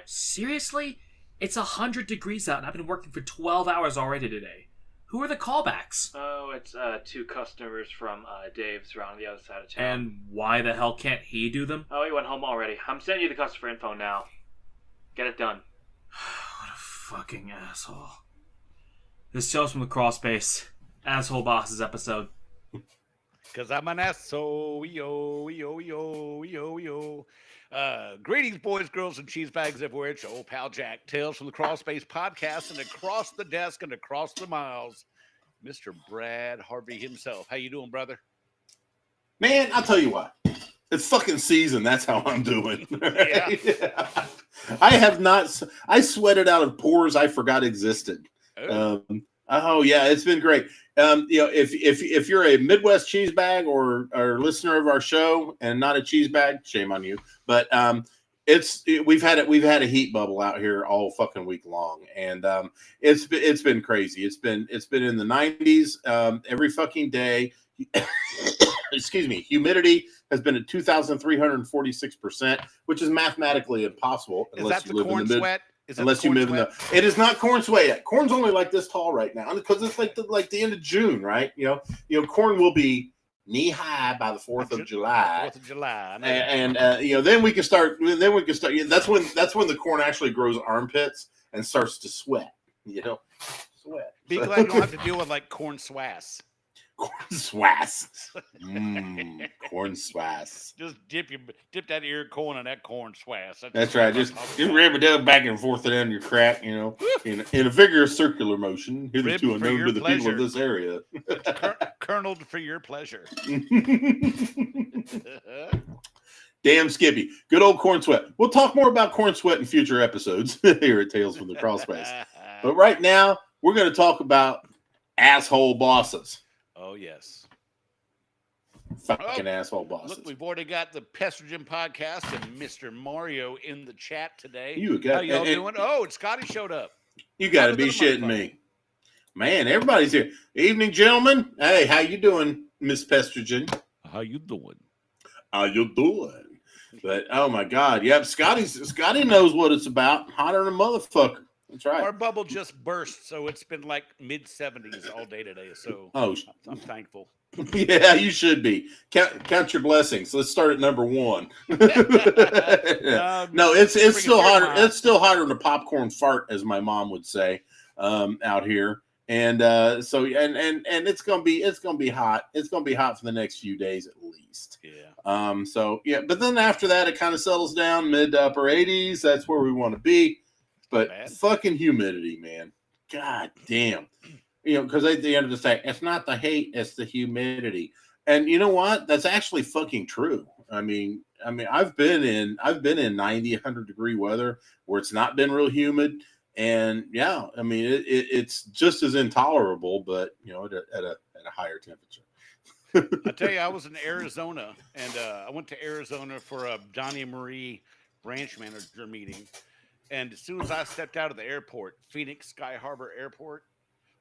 Seriously? It's 100 degrees out and I've been working for 12 hours already today. Who are the callbacks? Oh, it's 2 customers from Dave's around the other side of town. And why the hell can't he do them? Oh, he went home already. I'm sending you the customer info now. Get it done. What a fucking asshole. This Tales from the Crawl Space Asshole Bosses episode. Because I'm an asshole. Yo, yo, yo, yo, yo. Greetings, boys, girls, and cheese bags everywhere. It's your old pal Jack. Tales from the Crawl Space podcast, and across the desk and across the miles, Mr. Brad Harvey himself. How you doing, brother? Man, I'll tell you what. It's fucking season. That's how I'm doing. Right? Yeah. I have not. I sweated out of pores I forgot existed. Oh yeah, it's been great. If you're a Midwest cheese bag or listener of our show and not a cheese bag, shame on you. But we've had a heat bubble out here all fucking week long, and it's been crazy. It's been in the 90s every fucking day. Excuse me. Humidity has been at 2,346%, which is mathematically impossible unless you live in the mid. Unless you live in the, it is not corn sweat yet. Corn's only like this tall right now because it's like the end of June, right? You know, corn will be knee high by the 4th of July. 4th of July, and then we can start. That's when the corn actually grows armpits and starts to sweat. You know, sweat. Be glad you don't have to deal with like corn swass. Corn swass. Corn swass. Just dip that ear corn in that corn swass. That's right. Just rib it down back and forth down your crack, you know, in a vigorous circular motion, hitherto unknown to the people of this area. Kerneled for your pleasure. Damn Skippy. Good old corn sweat. We'll talk more about corn sweat in future episodes here at Tales from the Crawl Space. But right now, we're going to talk about asshole bosses. Oh, yes. Fucking asshole bosses. Look, we've already got the Pestrogen podcast and Mr. Mario in the chat today. How y'all doing? Oh, Scotty showed up. You got to be shitting me. Man, everybody's here. Evening, gentlemen. Hey, how you doing, Miss Pestrogen? How you doing? How you doing? But, oh, my God. Yep, Scotty knows what it's about. Hotter than a motherfucker. That's right. Our bubble just burst, so it's been like mid-70s all day today. So I'm thankful. Yeah, you should be. Count your blessings. Let's start at number 1. No, it's still hotter. It's still hotter than a popcorn fart, as my mom would say, out here. And so it's gonna be hot. It's gonna be hot for the next few days at least. Yeah. So yeah, but then after that, it kind of settles down mid to upper 80s. That's where we want to be. But fucking humidity, man. God damn. You know, because at the end of the day, it's not the hate, it's the humidity. And you know what? That's actually fucking true. I mean, I've been in 90, 100 degree weather where it's not been real humid. And yeah, I mean, it's just as intolerable, but you know, at a higher temperature. I tell you, I was in Arizona, and I went to Arizona for a Johnny Marie branch manager meeting. And as soon as I stepped out of the airport, Phoenix Sky Harbor Airport,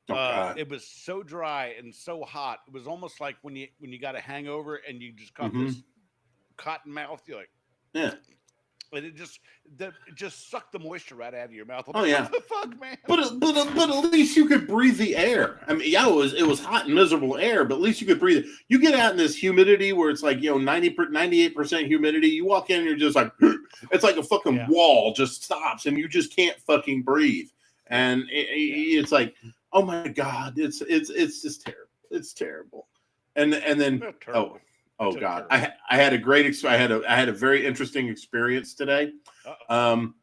it was so dry and so hot. It was almost like when you got a hangover and you just got this cotton mouth. You're like, yeah. And it just sucked the moisture right out of your mouth. Oh yeah, what the fuck, man. But at least you could breathe the air. I mean, yeah, it was hot and miserable air, but at least you could breathe it. You get out in this humidity where it's like 98% humidity. You walk in and you're just like, it's like a fucking wall just stops and you just can't fucking breathe. And it's like, oh my God, it's just terrible. It's terrible. And then Oh God! I had a great I had a very interesting experience today. I'm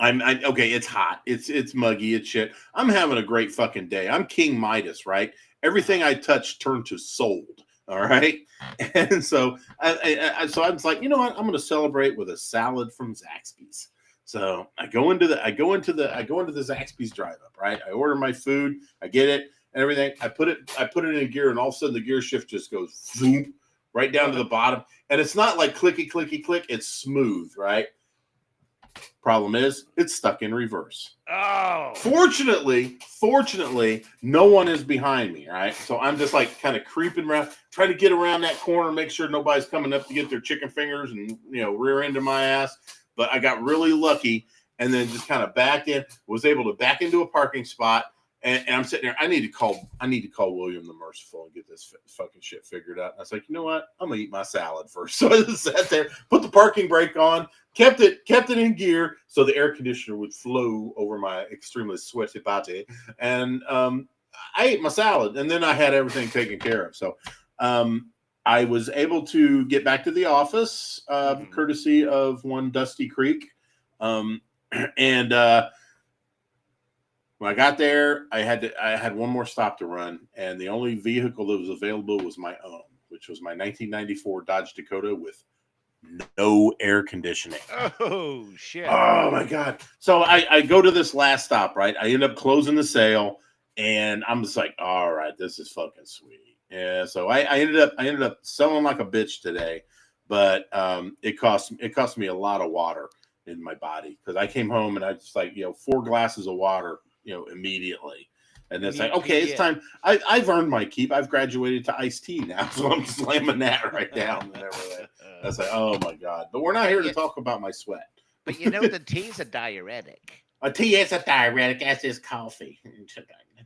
okay. It's hot. It's muggy. It's shit. I'm having a great fucking day. I'm King Midas, right? Everything I touch turned to sold. All right, and so I was like, you know what? I'm going to celebrate with a salad from Zaxby's. So I go into the Zaxby's drive-up, right? I order my food. I get it and everything. I put it in gear, and all of a sudden the gear shift just goes zoom. Right down to the bottom. And it's not like clicky, clicky, click. It's smooth, right? Problem is, it's stuck in reverse. Oh. Fortunately, no one is behind me, right? So I'm just like kind of creeping around, trying to get around that corner, make sure nobody's coming up to get their chicken fingers and, rear end of my ass. but I got really lucky and then just kind of backed in, was able to back into a parking spot. And I'm sitting there. I need to call William the Merciful and get this fucking shit figured out. And I was like, you know what? I'm gonna eat my salad first. So I just sat there, put the parking brake on, kept it in gear so the air conditioner would flow over my extremely sweaty body. And I ate my salad, and then I had everything taken care of. So I was able to get back to the office, courtesy of one Dusty Creek, and. When I got there, I had one more stop to run, and the only vehicle that was available was my own, which was my 1994 Dodge Dakota with no air conditioning. Oh shit! Oh my god! So I go to this last stop, right? I end up closing the sale, and I'm just like, all right, this is fucking sweet. Yeah. So I ended up selling like a bitch today, but it cost me a lot of water in my body because I came home and I just like 4 glasses of water. Immediately. And it's like, okay, it's time. I've earned my keep. I've graduated to iced tea now. So I'm slamming that right down and everything. That's like, oh my God. But we're not here to talk about my sweat. But the tea's a diuretic. A tea is a diuretic, as is coffee.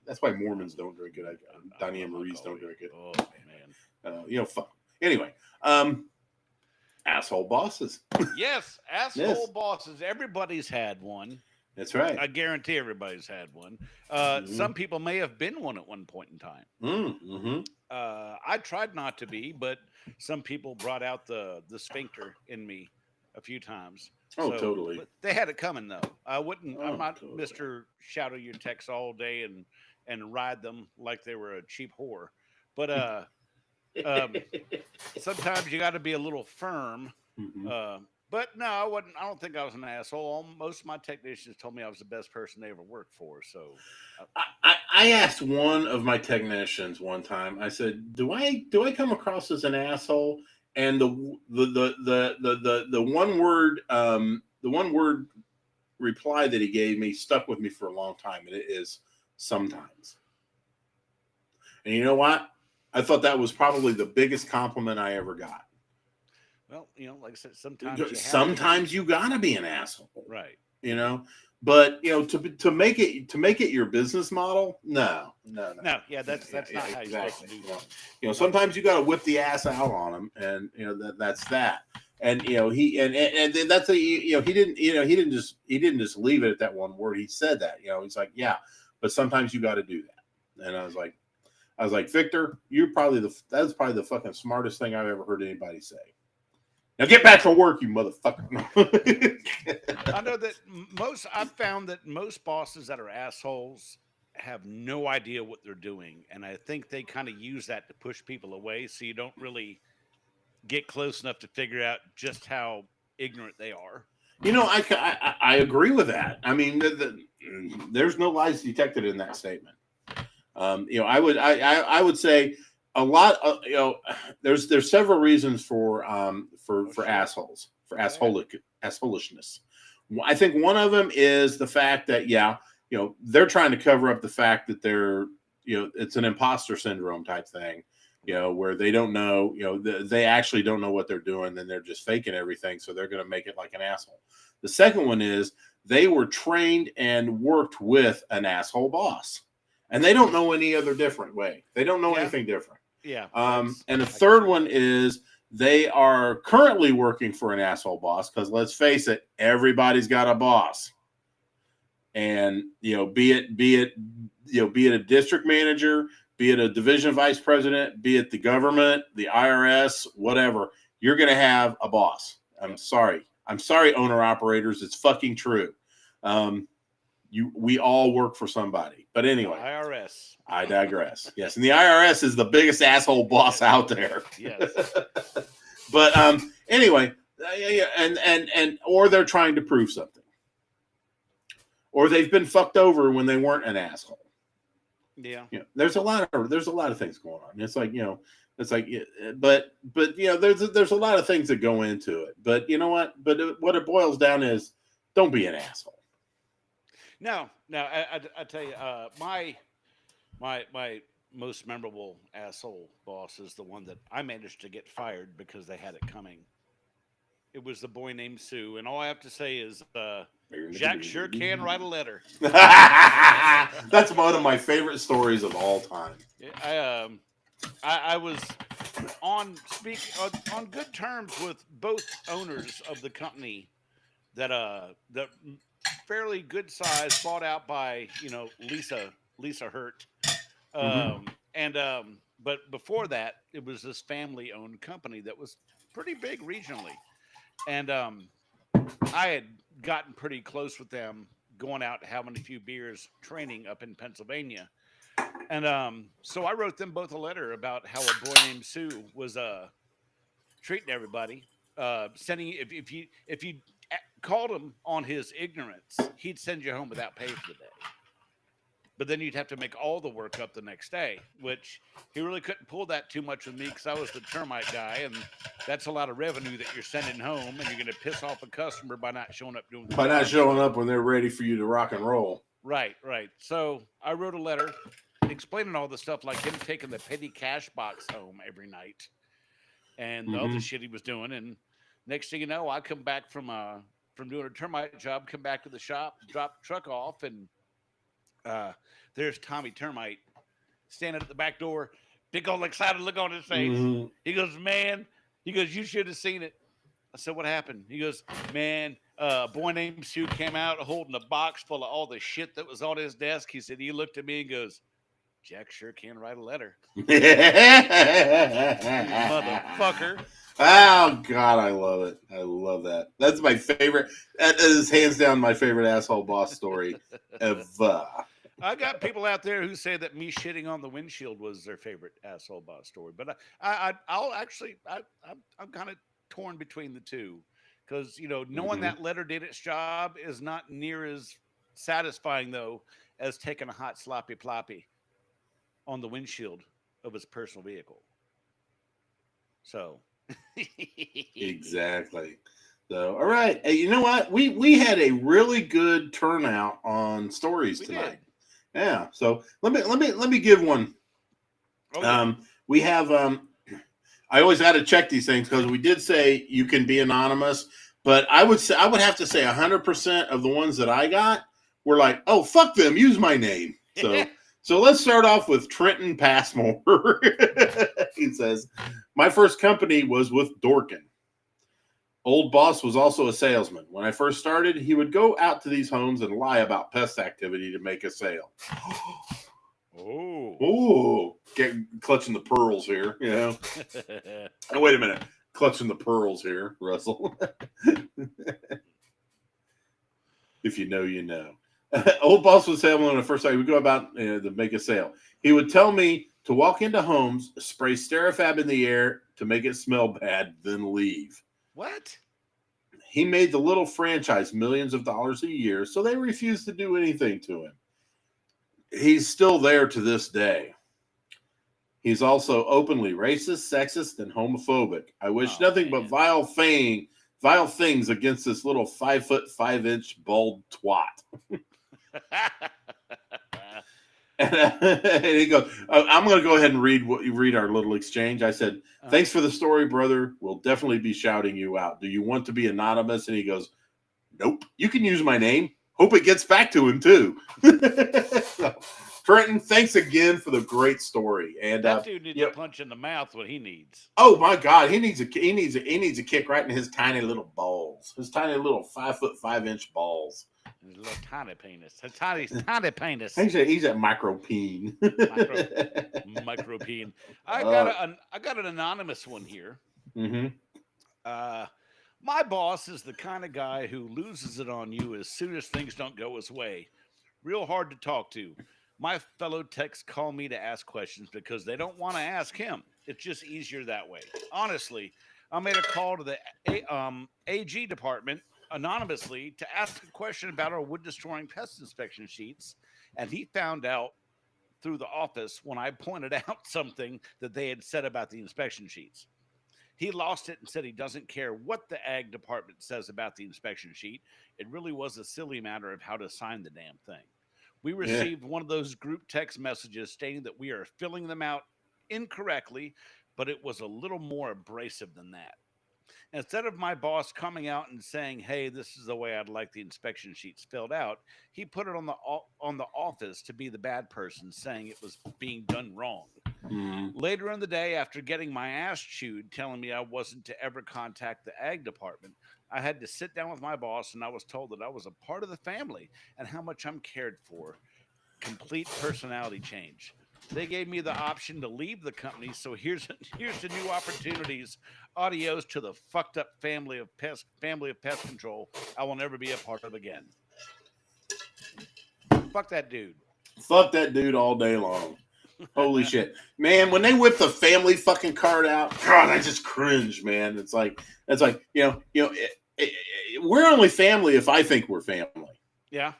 That's why Mormons don't drink it. Donnie and Marie's don't drink it. Oh man. Fun. Anyway, asshole bosses. Yes, asshole bosses. Everybody's had one. That's right. I guarantee everybody's had one. Some people may have been one at one point in time. I tried not to be, but some people brought out the sphincter in me a few times. Oh, totally. But they had it coming though. I'm not totally. Mr. Shadow your texts all day and ride them like they were a cheap whore. But sometimes you got to be a little firm. But no, I wasn't. I don't think I was an asshole. Most of my technicians told me I was the best person they ever worked for. So, I asked one of my technicians one time. I said, "Do I come across as an asshole?" And the one word reply that he gave me stuck with me for a long time, and it is sometimes. And you know what? I thought that was probably the biggest compliment I ever got. Well, like I said, sometimes you gotta be an asshole, right? But to make it your business model, no. Yeah, that's not how you're supposed to do that. Sometimes you gotta whip the ass out on them, and that's that. And and that's he didn't just leave it at that one word. He said that he's like, yeah, but sometimes you got to do that. And I was like, Victor, that's probably the fucking smartest thing I've ever heard anybody say. Now get back to work, you motherfucker. I know that I've found that most bosses that are assholes have no idea what they're doing. And I think they kind of use that to push people away. So you don't really get close enough to figure out just how ignorant they are. I agree with that. I mean, there's no lies detected in that statement. I would say a lot of, there's several reasons for assholes, for assholishness. I think one of them is the fact that they're trying to cover up the fact that they're it's an imposter syndrome type thing, where they don't know, they actually don't know what they're doing, then they're just faking everything, so they're going to make it like an asshole. The second one is they were trained and worked with an asshole boss, and they don't know any other different way. They don't know anything different. Yeah. And the third one is they are currently working for an asshole boss, because let's face it, everybody's got a boss. And be it a district manager, be it a division vice president, be it the government, the IRS, whatever, you're going to have a boss. I'm sorry, owner operators. It's fucking true. We all work for somebody. But anyway, IRS. I digress. Yes, and the IRS is the biggest asshole boss out there. Yes. But anyway, and or they're trying to prove something, or they've been fucked over when they weren't an asshole. Yeah. There's a lot of things going on. It's like but there's a lot of things that go into it. But you know what? But what it boils down is, don't be an asshole. No. I tell you, my most memorable asshole boss is the one that I managed to get fired because they had it coming. it was the boy named Sue. And all I have to say is, Jack sure can write a letter. That's one of my favorite stories of all time. I was on good terms with both owners of the company that fairly good size, bought out by Lisa Hurt, Mm-hmm. and but before that it was this family owned company that was pretty big regionally, and I had gotten pretty close with them, going out having a few beers, training up in Pennsylvania. And so I wrote them both a letter about how a boy named Sue was treating everybody. Sending if you called him on his ignorance, he'd send you home without pay for the day. But then you'd have to make all the work up the next day, which he really couldn't pull that too much with me because I was the termite guy, and that's a lot of revenue that you're sending home, and you're going to piss off a customer by not showing up doing the By not job. showing up when they're ready for you to rock and roll. Right, right. So I wrote a letter explaining all the stuff, like him taking the petty cash box home every night and the other Mm-hmm. shit he was doing. And next thing you know, I come back from doing a termite job, come back to the shop, drop the truck off, and uh, there's Tommy Termite standing at the back door, big old excited look on his face. Mm-hmm. He goes, "Man," he goes, "you should have seen it." I said, "What happened?" He goes, "Man, a boy named Sue came out holding a box full of all the shit that was on his desk." He said, he looked at me and goes, "Jack sure can write a letter." Motherfucker. Oh God, I love it. I love that. That's my favorite. That is hands down my favorite asshole boss story ever. I got people out there who say that me shitting on the windshield was their favorite asshole boss story, but I'm kind of torn between the two, because knowing Mm-hmm. that letter did its job is not near as satisfying though as taking a hot sloppy ploppy on the windshield of his personal vehicle. So Exactly. So, all right. Hey, you know what? We had a really good turnout on stories we tonight. did. Yeah. So let me give one. Oh yeah. We have. I always got to check these things because we did say you can be anonymous, but I would have to say 100% of the ones that I got were like, oh fuck them, use my name. So let's start off with Trenton Passmore. He says, my first company was with Dorkin. Old boss was also a salesman. When I first started, he would go out to these homes and lie about pest activity to make a sale. Oh. Ooh, clutching the pearls here, Oh, wait a minute. Clutching the pearls here, Russell. If you know, you know. Old boss was salesman when I first started. He would go about to make a sale. He would tell me to walk into homes, spray Sterifab in the air to make it smell bad, then leave. What? He made the little franchise millions of dollars a year, so they refused to do anything to him. He's still there to this day. He's also openly racist, sexist, and homophobic. I wish nothing but vile things against this little 5'5" bald twat. And he goes, I'm going to go ahead and read our little exchange. I said, thanks for the story, brother. We'll definitely be shouting you out. Do you want to be anonymous? And he goes, nope. You can use my name. Hope it gets back to him, too. So, Trenton, thanks again for the great story. And that dude needs a punch in the mouth. What he needs. Oh my God, he needs a kick right in his tiny little balls. His tiny little 5'5" balls. His little tiny penis. His tiny penis. He's a micro peen. Micro peen. I got an anonymous one here. Mm-hmm. My boss is the kind of guy who loses it on you as soon as things don't go his way. Real hard to talk to. My fellow techs call me to ask questions because they don't want to ask him. It's just easier that way. Honestly, I made a call to the AG department anonymously to ask a question about our wood-destroying pest inspection sheets, and he found out through the office when I pointed out something that they had said about the inspection sheets. He lost it and said he doesn't care what the ag department says about the inspection sheet. It really was a silly matter of how to sign the damn thing. We received one of those group text messages stating that we are filling them out incorrectly, but it was a little more abrasive than that. Instead of my boss coming out and saying, "Hey, this is the way I'd like the inspection sheets filled out," he put it on the office to be the bad person, saying it was being done wrong. Mhm. Later in the day, after getting my ass chewed, telling me I wasn't to ever contact the ag department, I had to sit down with my boss, and I was told that I was a part of the family and how much I'm cared for. Complete personality change. They gave me the option to leave the company, so here's the new opportunities. Adios to the fucked up family of pest control I will never be a part of again. Fuck that dude. Fuck that dude all day long. Holy shit, man! When they whip the family fucking card out, God, I just cringe, man. It's like we're only family if I think we're family. Yeah.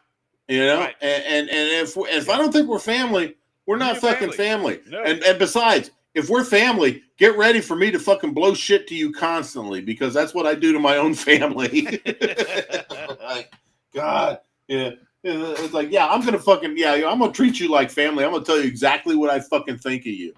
Right. Right. And if I don't think we're family, we're We not ain't fucking family. family. No. And besides, if we're family, get ready for me to fucking blow shit to you constantly because that's what I do to my own family. Like, God, yeah. It's like, yeah, I'm gonna treat you like family. I'm gonna tell you exactly what I fucking think of you.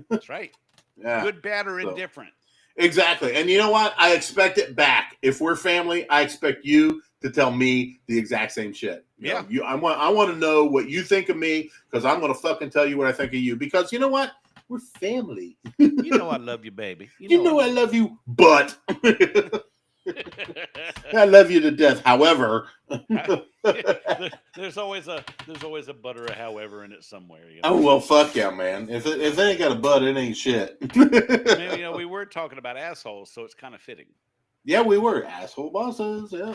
That's right. Yeah. Good, bad, or So, indifferent. exactly. And you know what? I expect it back. If we're family, I expect you to tell me the exact same shit. Yeah. I want to know what you think of me because I'm going to fucking tell you what I think of you because you know what? We're family. You know I love you, baby. You know I love you, but I love you to death. However, there's always a but or a however in it somewhere. You know? oh well, fuck yeah, man. If it ain't got a butt, it ain't shit. Maybe, we were talking about assholes, so it's kind of fitting. Yeah, we were asshole bosses. Yeah.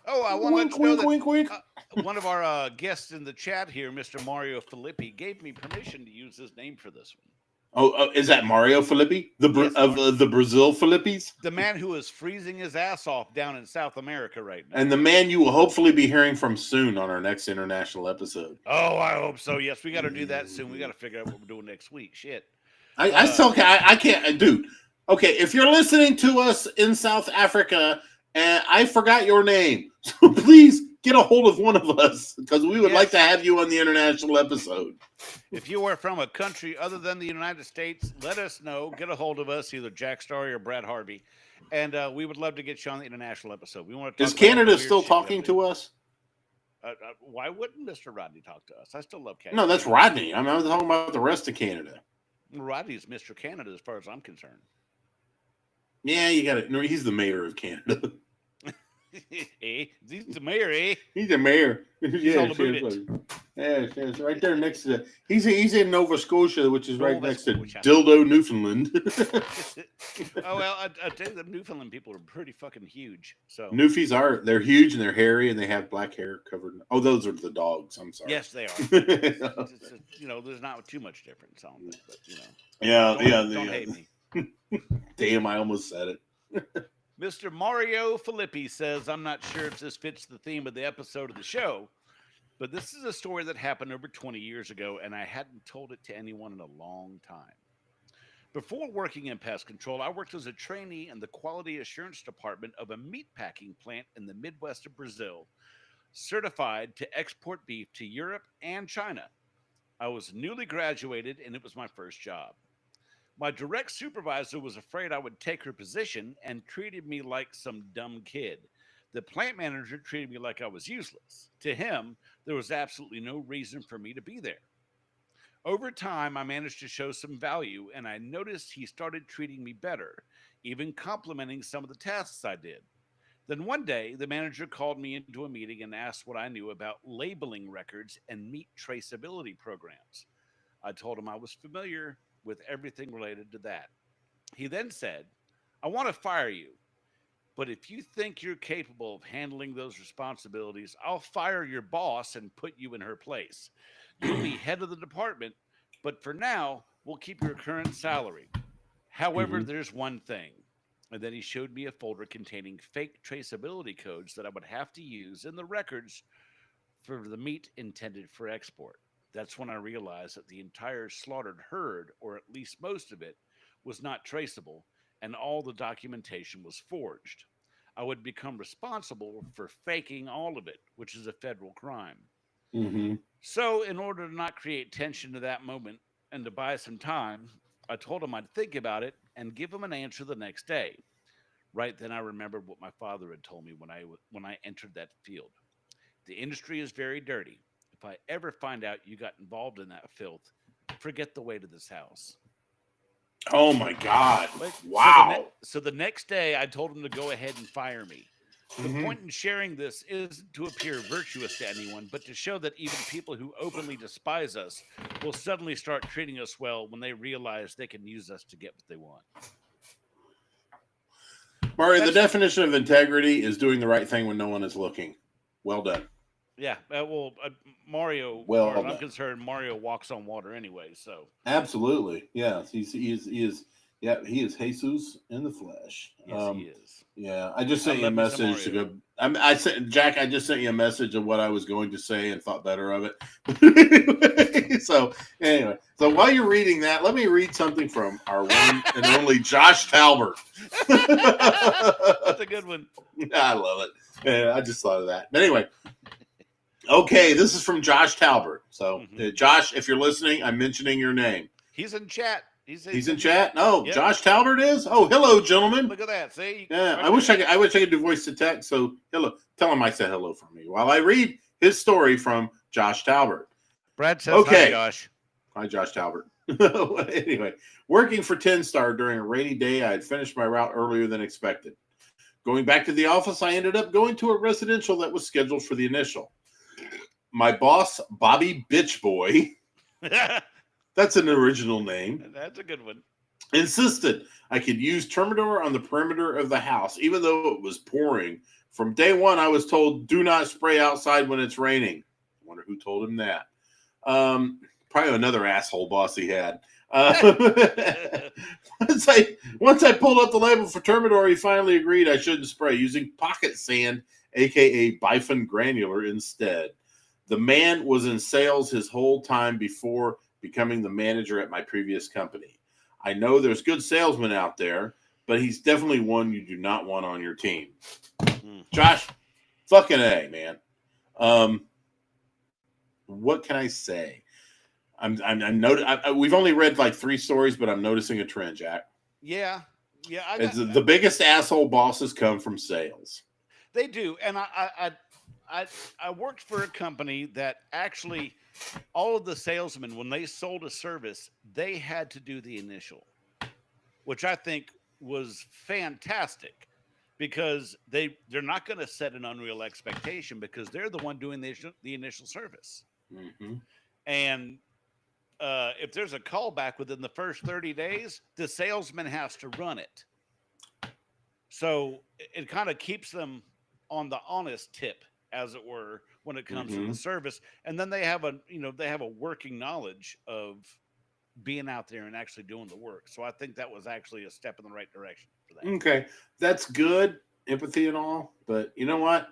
Oh, I want Wink, to let you know wink, wink, that wink. one of our guests in the chat here, Mr. Mario Filippi, gave me permission to use his name for this one. Oh, is that Mario Filippi, Yes, the Brazil Philippines, the man who is freezing his ass off down in South America right now, and the man you will hopefully be hearing from soon on our next international episode. Oh, I hope so. Yes, we got to do that soon. We got to figure out what we're doing next week. Shit. I still can't. I can't, dude. Okay, if you're listening to us in South Africa, and I forgot your name, so please get a hold of one of us because we would like to have you on the international episode. If you are from a country other than the United States, let us know. Get a hold of us, either Jack Starry or Brad Harvey, and we would love to get you on the international episode. We want to. Is Canada still talking to us? Why wouldn't Mr. Rodney talk to us? I still love Canada. No, that's Rodney. I mean, I was talking about the rest of Canada. Rodney's Mr. Canada, as far as I'm concerned. Yeah, you got it. No, he's the mayor of Canada. Eh? He's the mayor, eh? He's the mayor. He's all about it. It's right there next to. He's in Nova Scotia, which is right Nova next to Scotia. Dildo, Newfoundland. Oh well, I tell you, the Newfoundland people are pretty fucking huge. So Newfies they're huge and they're hairy and they have black hair covered. Oh, those are the dogs. I'm sorry. yes, they are. There's not too much difference on them, but don't hate me. Damn, I almost said it. Mr. Mario Filippi says, I'm not sure if this fits the theme of the episode of the show, but this is a story that happened over 20 years ago, and I hadn't told it to anyone in a long time. Before working in pest control, I worked as a trainee in the quality assurance department of a meatpacking plant in the Midwest of Brazil, certified to export beef to Europe and China. I was newly graduated, and it was my first job. My direct supervisor was afraid I would take her position and treated me like some dumb kid. The plant manager treated me like I was useless. To him, there was absolutely no reason for me to be there. Over time, I managed to show some value, and I noticed he started treating me better, even complimenting some of the tasks I did. Then one day, the manager called me into a meeting and asked what I knew about labeling records and meat traceability programs. I told him I was familiar with everything related to that. He then said, I want to fire you, but if you think you're capable of handling those responsibilities, I'll fire your boss and put you in her place. You'll be head of the department, but for now, we'll keep your current salary. However, there's one thing. And then he showed me a folder containing fake traceability codes that I would have to use in the records for the meat intended for export. That's when I realized that the entire slaughtered herd, or at least most of it, was not traceable, and all the documentation was forged. I would become responsible for faking all of it, which is a federal crime. Mm-hmm. So, in order to not create tension to that moment and to buy some time, I told him I'd think about it and give him an answer the next day. Right then, I remembered what my father had told me when I entered that field. The industry is very dirty. If I ever find out you got involved in that filth, forget the way to this house. Oh my God! But Wow. so the next day, I told him to go ahead and fire me. The Mhm. point in sharing this isn't to appear virtuous to anyone, but to show that even people who openly despise us will suddenly start treating us well when they realize they can use us to get what they want. Mario, the That's definition of integrity is doing the right thing when no one is looking. Well done. Yeah. Mario, as far Well as I'm done. concerned, Mario walks on water anyway. So Absolutely. Yes. He is. Yeah. He is Jesus in the flesh. yes, he is. Yeah. I just I sent you a love me some message to Mario. go. I sent Jack. I just sent you a message of what I was going to say and thought better of it. So anyway, so while you're reading that, let me read something from our one and only Josh Talbert. That's a good one. I love it. Yeah, I just thought of that. But anyway, okay, this is from Josh Talbert. So, Josh, if you're listening, I'm mentioning your name. He's in chat. He's in chat. Oh, Yep. Josh Talbert is. Oh, hello, gentlemen. Look at that. See? Yeah, Right I wish there. I wish I could do voice to text. So, hello, tell him I said hello from me while I read his story from Josh Talbert. Brad says Okay. hi, Josh. Hi, Josh Talbert. Anyway, working for 10 Star during a rainy day, I had finished my route earlier than expected. Going back to the office, I ended up going to a residential that was scheduled for the initial. My boss, Bobby Bitch Boy, that's an original name, That's a good one. insisted I could use Termidor on the perimeter of the house, even though it was pouring. From day one, I was told, do not spray outside when it's raining. I wonder who told him that. Probably another asshole boss he had. Once I pulled up the label for Termidor, he finally agreed I shouldn't spray, using pocket sand, aka Bifin granular, instead. The man was in sales his whole time before becoming the manager at my previous company. I know there's good salesmen out there, but he's definitely one you do not want on your team. Josh, fucking A, man. What can I say? We've only read like 3 stories, but I'm noticing a trend, Jack. Yeah. The biggest asshole bosses come from sales. They do, and I worked for a company that actually all of the salesmen, when they sold a service, they had to do the initial, which I think was fantastic because they're not going to set an unreal expectation because they're the one doing the initial service. Mm-hmm. And if there's a callback within the first 30 days, the salesman has to run it. So it kind of keeps them on the honest tip, as it were, when it comes to the service. And then they have a working knowledge of being out there and actually doing the work. So I think that was actually a step in the right direction for that. Okay. That's good, empathy and all. But you know what?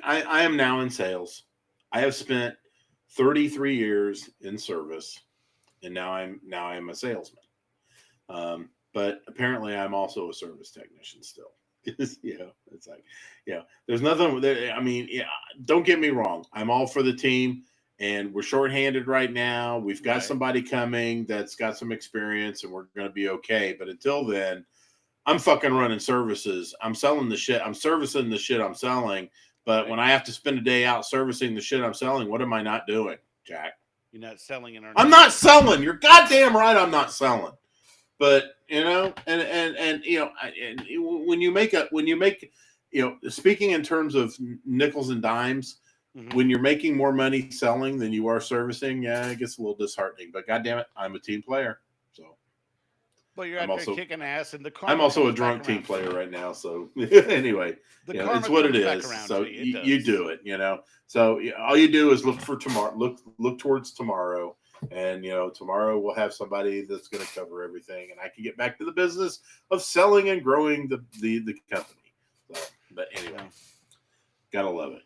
I am now in sales. I have spent 33 years in service, and now I'm a salesman. But apparently I'm also a service technician still. It's like, there's nothing there. I mean, don't get me wrong. I'm all for the team, and we're shorthanded right now. We've got somebody coming that's got some experience, and we're going to be okay. But until then, I'm fucking running services. I'm selling the shit. I'm servicing the shit I'm selling. But when I have to spend a day out servicing the shit I'm selling, what am I not doing, Jack? You're not selling it. I'm not selling. You're goddamn right. I'm not selling. But and when you make speaking in terms of nickels and dimes, when you're making more money selling than you are servicing, it gets a little disheartening. But goddamn it, I'm a team player. So, but you're out there kicking ass, and I'm also a drunk team player right now. So anyway, it's what it is. So you do it. So all you do is look for tomorrow. Look towards tomorrow. And tomorrow we'll have somebody that's going to cover everything, and I can get back to the business of selling and growing the company. So, but anyway, gotta love it.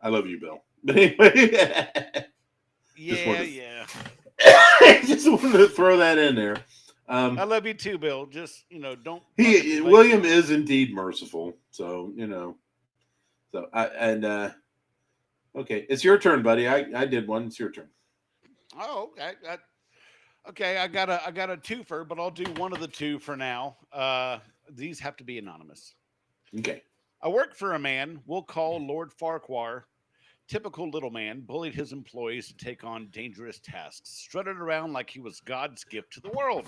I love you, Bill. But anyway, just wanted to throw that in there. I love you too, Bill. Just don't. William is indeed merciful. So okay, it's your turn, buddy. I did one. It's your turn. Oh, okay. I got a twofer, but I'll do one of the two for now. These have to be anonymous. Okay. I work for a man we'll call Lord Farquhar. Typical little man, bullied his employees to take on dangerous tasks, strutted around like he was God's gift to the world.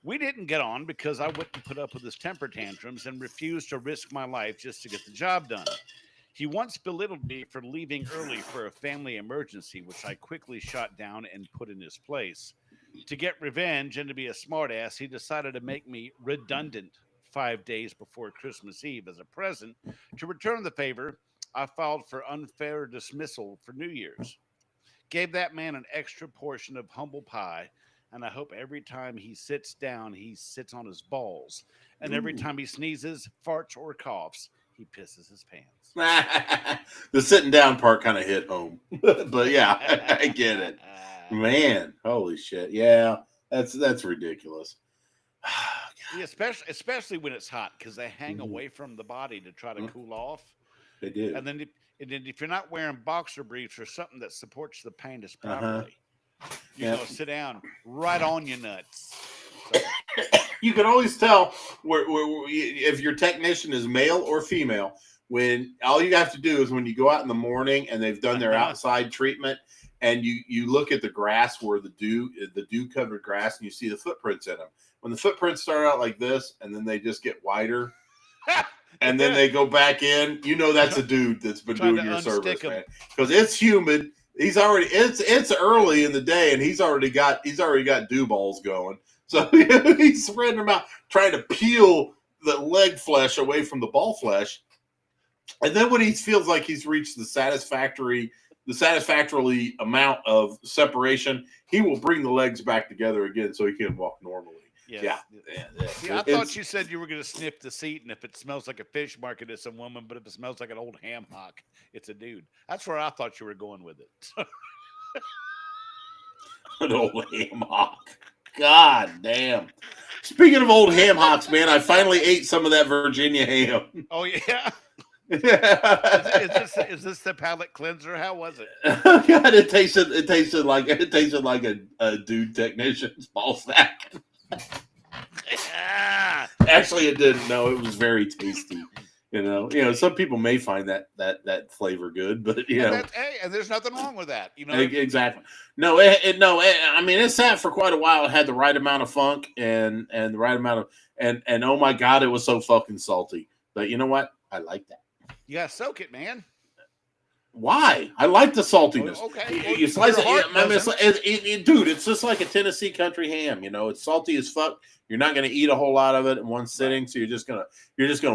We didn't get on because I wouldn't put up with his temper tantrums and refused to risk my life just to get the job done. He once belittled me for leaving early for a family emergency, which I quickly shot down and put in his place. To get revenge and to be a smartass, he decided to make me redundant 5 days before Christmas Eve as a present. To return the favor, I filed for unfair dismissal for New Year's. Gave that man an extra portion of humble pie, and I hope every time he sits down, he sits on his balls. And every Ooh. time he sneezes, farts, or coughs, he pisses his pants. The sitting down part kind of hit home. But yeah, I get it. Man, holy shit. Yeah, that's ridiculous. Yeah, especially when it's hot because they hang away from the body to try to cool off. They do. And then if you're not wearing boxer briefs or something that supports the penis Uh-huh. properly, you're Yeah. gonna sit down right on your nuts. So, You can always tell if your technician is male or female when all you have to do is when you go out in the morning and they've done their outside treatment and you look at the grass where the dew covered grass and you see the footprints in them. When the footprints start out like this and then they just get wider and then they go back in, you know that's a dude that's been Trying doing to your service, unstick 'em. man. Because it's humid. He's already it's early in the day and he's already got dew balls going. So he's spreading them out, trying to peel the leg flesh away from the ball flesh. And then when he feels like he's reached the satisfactorily amount of separation, he will bring the legs back together again so he can walk normally. yes. Yeah. See, I thought you said you were going to sniff the seat, and if it smells like a fish market, it's a woman. But if it smells like an old ham hock, it's a dude. That's where I thought you were going with it. An old ham hock. God damn. Speaking of old ham hocks, man, I finally ate some of that Virginia ham. Oh yeah. Is this the palate cleanser? How was it? God, it tasted like a dude technician's ball sack. Actually, it didn't. No, it was very tasty. You know, some people may find that flavor good, but and there's nothing wrong with that. You know, exactly. No, I mean, it sat for quite a while. It had the right amount of funk and the right amount of and oh my God, it was so fucking salty. But you know what? I like that. You gotta soak it, man. Why? I like the saltiness. Okay, You slice it, dude. It's just like a Tennessee country ham. It's salty as fuck. You're not going to eat a whole lot of it in one sitting, so you're just gonna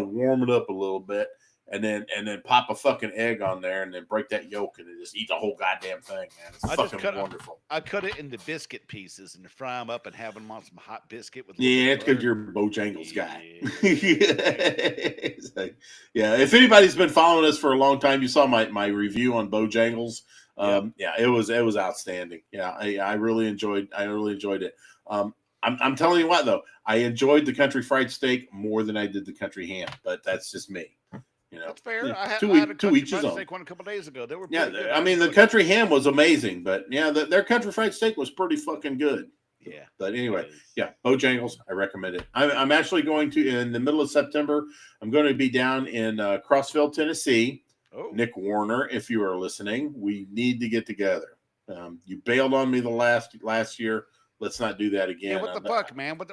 warm it up a little bit, and then pop a fucking egg on there, and then break that yolk, and then just eat the whole goddamn thing, man. It's fucking wonderful. I cut it into biscuit pieces and fry them up and have them on some hot biscuit with. Yeah, it's because you're a Bojangles guy. Yeah, if anybody's been following us for a long time, you saw my review on Bojangles. Yeah, it was outstanding. Yeah, I really enjoyed it. I'm telling you what, though, I enjoyed the country fried steak more than I did the country ham, but that's just me. That's fair. I had a to each his own. steak one a couple days ago. They were good. I mean, the country ham was amazing, but their country fried steak was pretty fucking good. Yeah. But anyway, Bojangles, I recommend it. I'm actually going to, in the middle of September, I'm going to be down in Crossville, Tennessee. Oh. Nick Warner, if you are listening, we need to get together. You bailed on me the last year. Let's not do that again. Yeah, what the fuck, man? What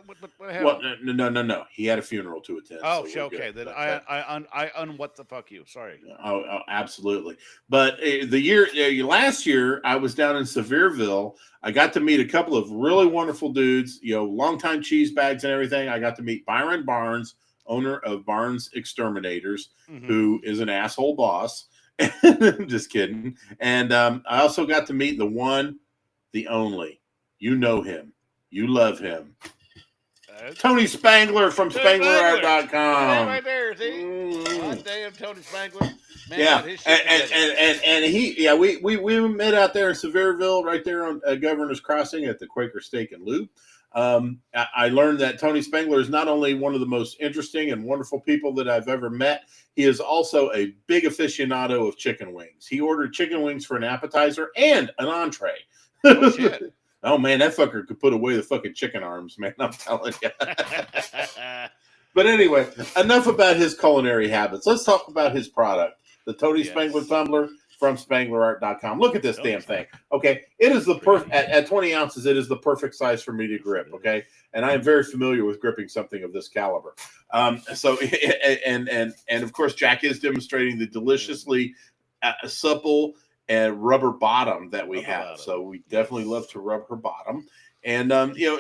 happened? No. He had a funeral to attend. Oh, so okay. Then I what the fuck you. Sorry. Oh, absolutely. But last year, I was down in Sevierville. I got to meet a couple of really wonderful dudes, longtime cheese bags and everything. I got to meet Byron Barnes, owner of Barnes Exterminators, who is an asshole boss. Just kidding. And I also got to meet the one, the only. You know him. You love him. Tony Spangler from SpanglerArt.com. Right there, see? God damn, Tony Spangler. Man, yeah, and we met out there in Sevierville, right there on Governor's Crossing at the Quaker Steak and Lube. I learned that Tony Spangler is not only one of the most interesting and wonderful people that I've ever met, he is also a big aficionado of chicken wings. He ordered chicken wings for an appetizer and an entree. Oh, shit. Oh, man, that fucker could put away the fucking chicken arms, man. I'm telling you. But anyway, enough about his culinary habits. Let's talk about his product, the Tony Spangler tumbler from SpanglerArt.com. Look at this damn thing. Okay, it is the perfect at 20 ounces. It is the perfect size for me to grip. Okay, and I am very familiar with gripping something of this caliber. So and of course, Jack is demonstrating the deliciously supple and rubber bottom that we have. So we definitely love to rub her bottom. And you know,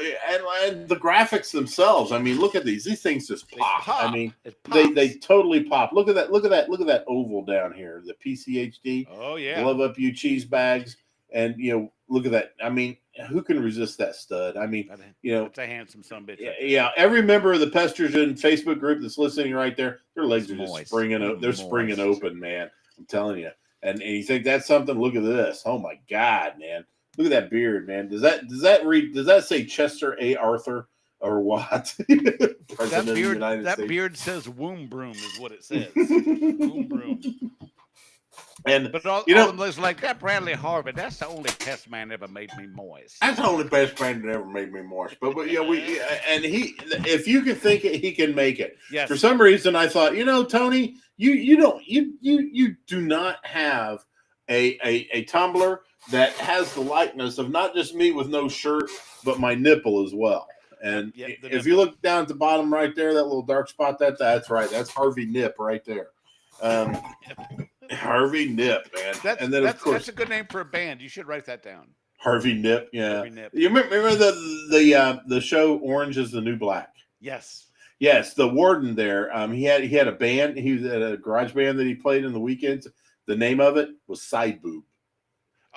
and the graphics themselves. I mean, look at these. These things just pop. I mean, they totally pop. Look at that. Look at that oval down here. The PCHD. Oh yeah. Love up you cheese bags. And you know, look at that. I mean, who can resist that stud? I mean, you know, it's a handsome son of a bitch. Yeah. Every member of the Pestrogen Facebook group that's listening right there, their legs are just springing. They're springing open, man. I'm telling you. And you think that's something? Look at this. Oh my God, man. Look at that beard, man. Does that say Chester A. Arthur or what? That beard says womb broom is what it says. Womb broom. But all of them is like that Bradley Harvey. That's the only pest man ever made me moist. That's the only pest man that ever made me moist. But you know, if you can think it, he can make it. Yes. For some reason, I thought, you know, Tony, you do not have a tumbler that has the likeness of not just me with no shirt, but my nipple as well. And if you look down at the bottom right there, that little dark spot, that's right. That's Harvey Nip right there. Harvey Nip, man. Of course, that's a good name for a band. You should write that down. Harvey Nip, yeah. Harvey Nip. You remember the show Orange is the New Black? Yes. Yes, the warden there. He had a band. He was at a garage band that he played in the weekends. The name of it was Side Boob.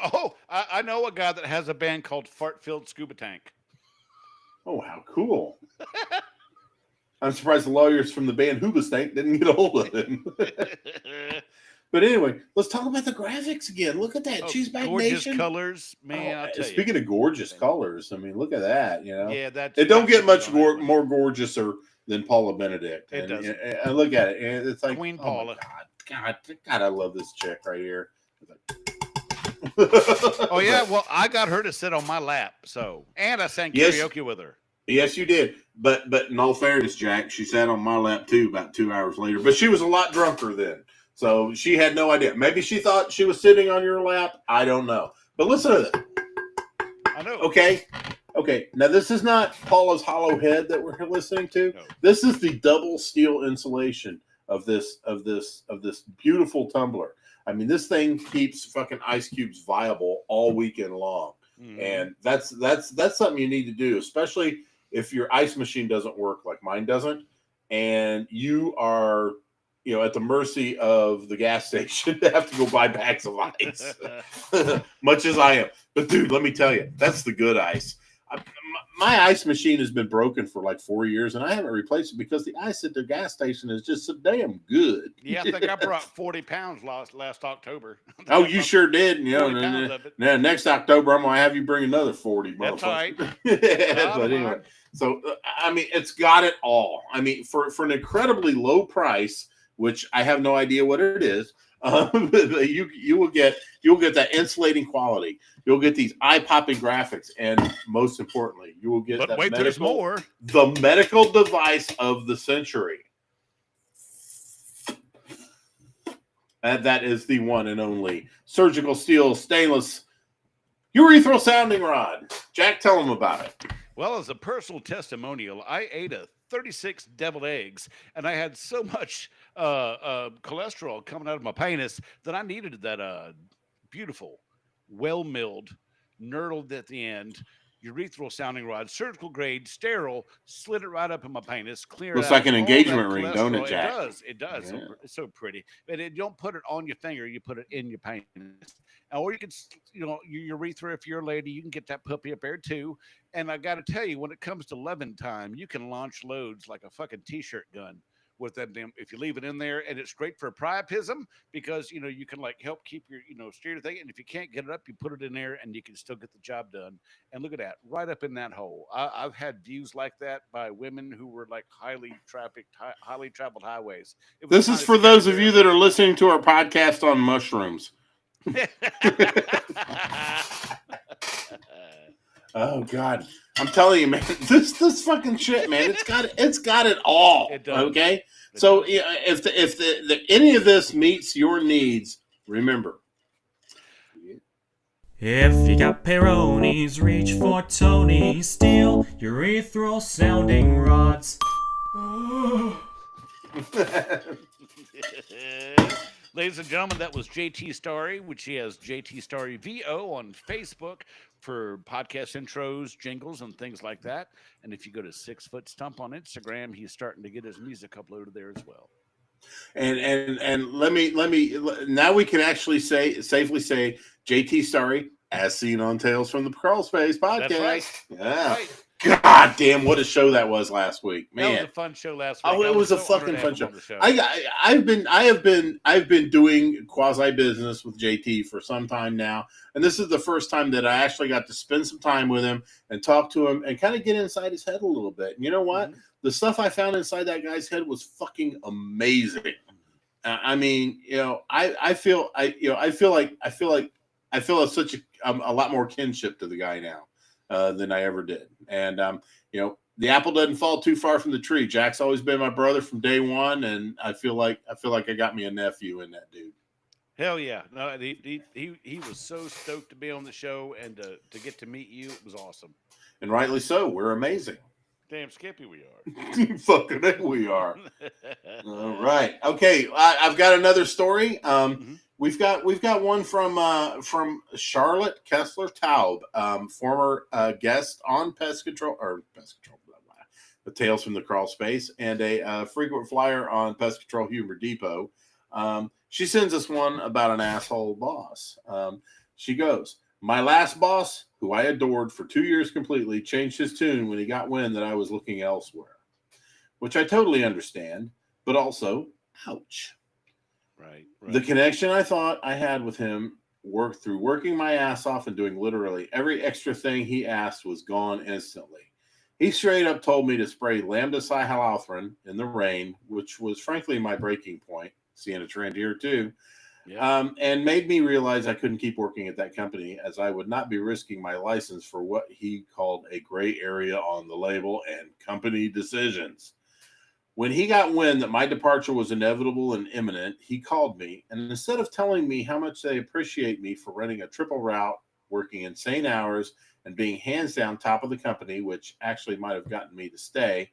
Oh, I know a guy that has a band called Fart Filled Scuba Tank. Oh, how cool. I'm surprised the lawyers from the band Hoobastank didn't get a hold of him. But anyway, let's talk about the graphics again. Look at that. Cheeseback gorgeous Nation. Colors, man. I'll tell speaking of gorgeous colors, I mean, look at that. You know, it don't get much more gorgeouser than Paula Benedict. It doesn't. And look at it. And it's like Queen Paula. God, I love this chick right here. Oh yeah, well, I got her to sit on my lap, and I sang karaoke with her. Yes, you did. But in all fairness, Jack, she sat on my lap too about 2 hours later. But she was a lot drunker then, so she had no idea. Maybe she thought she was sitting on your lap. I don't know. But listen to this. I know. Okay. Now this is not Paula's hollow head that we're listening to. No. This is the double steel insulation of this beautiful tumbler. I mean, this thing keeps fucking ice cubes viable all weekend long. Mm-hmm. And that's something you need to do, especially if your ice machine doesn't work like mine doesn't, and you are, you know, at the mercy of the gas station to have to go buy bags of ice, much as I am. But dude, let me tell you, that's the good ice. My ice machine has been broken for like 4 years, and I haven't replaced it because the ice at the gas station is just so damn good. Yeah, I think I brought 40 pounds last October. Oh, you sure did. You know, next October, I'm going to have you bring another 40. That's right. But anyway, so, I mean, it's got it all. I mean, for an incredibly low price, which I have no idea what it is, you will get that insulating quality. You'll get these eye-popping graphics, and most importantly, you will get there's more. The medical device of the century. And that is the one and only surgical steel stainless urethral sounding rod. Jack, tell them about it. Well, as a personal testimonial, I ate 36 deviled eggs, and I had so much cholesterol coming out of my penis that I needed that beautiful, well-milled, knurled at the end, urethral sounding rod, surgical grade, sterile, slid it right up in my penis, clear Looks out like an engagement ring, don't it, Jack? It does. Yeah. It's so pretty. But you don't put it on your finger, you put it in your penis. Or you can, you know, your urethra, if you're a lady, you can get that puppy up there too. And I got to tell you, when it comes to loving time, you can launch loads like a fucking t-shirt gun with that damn, if you leave it in there. And it's great for priapism because, you know, you can like help keep your, you know, steer thing. And if you can't get it up, you put it in there and you can still get the job done. And look at that, right up in that hole. I've had views like that by women who were like highly traveled highways. This is for those of you that are listening to our podcast on mushrooms. Oh God. I'm telling you, man, this fucking shit, man, it's got it all. It does. Okay, so yeah, if any of this meets your needs, remember. If you got peyronie's, reach for Tony. Steal your ethereal sounding rods. Ladies and gentlemen, that was JT Starry, which he has JT Starry VO on Facebook for podcast intros, jingles, and things like that. And if you go to 6 Foot Stump on Instagram, he's starting to get his music uploaded there as well. And let me now we can actually safely say JT Starry as seen on Tales from the Crawl Space podcast. That's right. Yeah. Right. God damn, what a show that was last week, man! That was a fun show last week. Oh, it was a fucking fun show. I've been doing quasi business with JT for some time now, and this is the first time that I actually got to spend some time with him and talk to him and kind of get inside his head a little bit. And you know what? Mm-hmm. The stuff I found inside that guy's head was fucking amazing. I mean, you know, I feel like such a lot more kinship to the guy now. Than I ever did. And, you know, the apple doesn't fall too far from the tree. Jack's always been my brother from day one. And I feel like I got me a nephew in that dude. Hell yeah. No, he was so stoked to be on the show and to get to meet you. It was awesome. And rightly so. We're amazing. Damn skippy we are. Fucking it, we are. All right. Okay. I've got another story. Mm-hmm. We've got one from Charlotte Kessler Taub, former guest on Pest Control, the Tales from the Crawl Space, and a frequent flyer on Pest Control Humor Depot. She sends us one about an asshole boss. She goes, "My last boss, who I adored for 2 years completely, changed his tune when he got wind that I was looking elsewhere," which I totally understand, but also, ouch. Right. The connection I thought I had with him worked through working my ass off and doing literally every extra thing he asked was gone instantly. He straight up told me to spray lambda-cyhalothrin in the rain, which was frankly my breaking point, seeing a trend here too, and made me realize I couldn't keep working at that company as I would not be risking my license for what he called a gray area on the label and company decisions. When he got wind that my departure was inevitable and imminent, he called me, and instead of telling me how much they appreciate me for running a triple route, working insane hours, and being hands down top of the company, which actually might have gotten me to stay,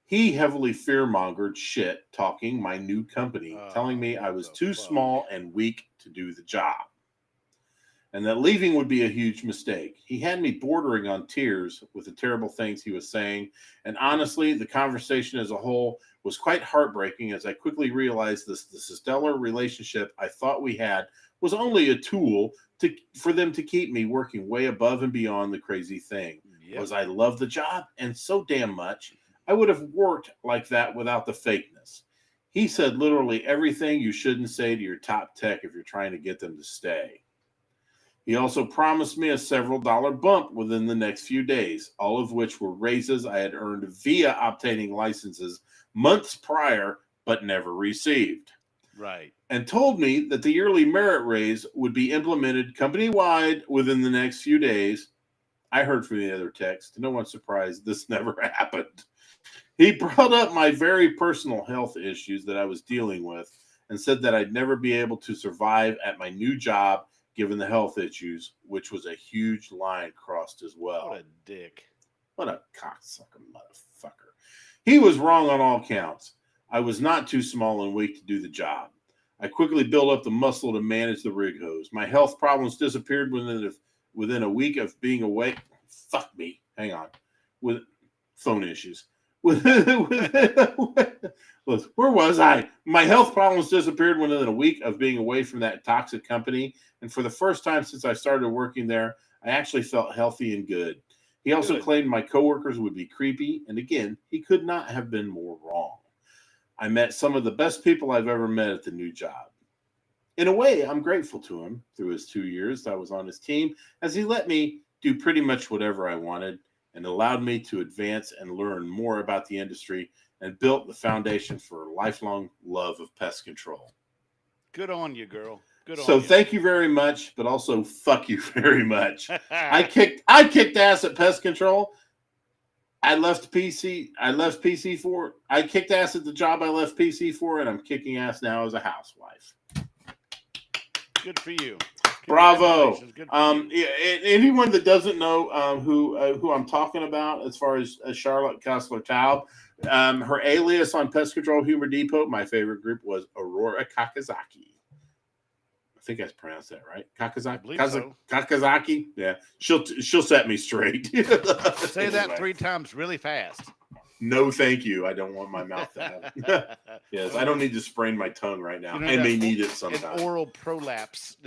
he heavily fear-mongered shit talking my new company, telling me I was too small and weak to do the job, and that leaving would be a huge mistake. He had me bordering on tears with the terrible things he was saying, and honestly, the conversation as a whole was quite heartbreaking as I quickly realized the stellar relationship I thought we had was only a tool for them to keep me working way above and beyond the crazy thing. Yep. Was I love the job, and so damn much, I would have worked like that without the fakeness. He said literally everything you shouldn't say to your top tech if you're trying to get them to stay. He also promised me a several dollar bump within the next few days, all of which were raises I had earned via obtaining licenses months prior, but never received. Right. And told me that the yearly merit raise would be implemented company-wide within the next few days. I heard from the other techs. To no one's surprise, this never happened. He brought up my very personal health issues that I was dealing with and said that I'd never be able to survive at my new job given the health issues, which was a huge line crossed as well. What a dick. What a cocksucker motherfucker. He was wrong on all counts. I was not too small and weak to do the job. I quickly built up the muscle to manage the rig hose. My health problems disappeared within a week of being away. Fuck me. Hang on. With phone issues. Where was I? My health problems disappeared within a week of being away from that toxic company. And for the first time since I started working there, I actually felt healthy and good. He also claimed my coworkers would be creepy. And again, he could not have been more wrong. I met some of the best people I've ever met at the new job. In a way, I'm grateful to him through his 2 years I was on his team, as he let me do pretty much whatever I wanted and allowed me to advance and learn more about the industry and built the foundation for a lifelong love of pest control. Good on you, girl. Good on you. So thank you very much, but also fuck you very much. I kicked ass at pest control, I left PC for it. I kicked ass at the job I left PC for, and I'm kicking ass now as a housewife. Good for you. Bravo. Good for you. Yeah, anyone that doesn't know who I'm talking about as far as Charlotte Kessler-Taub, her alias on Pest Control Humor Depot, my favorite group was Aurora Kakazaki. I think I pronounced that right. Kakazaki. Yeah, she'll set me straight. Say that 3 times really fast. No, thank you. I don't want my mouth to have. Yes, I don't need to sprain my tongue right now. I may need it sometime. An oral prolapse.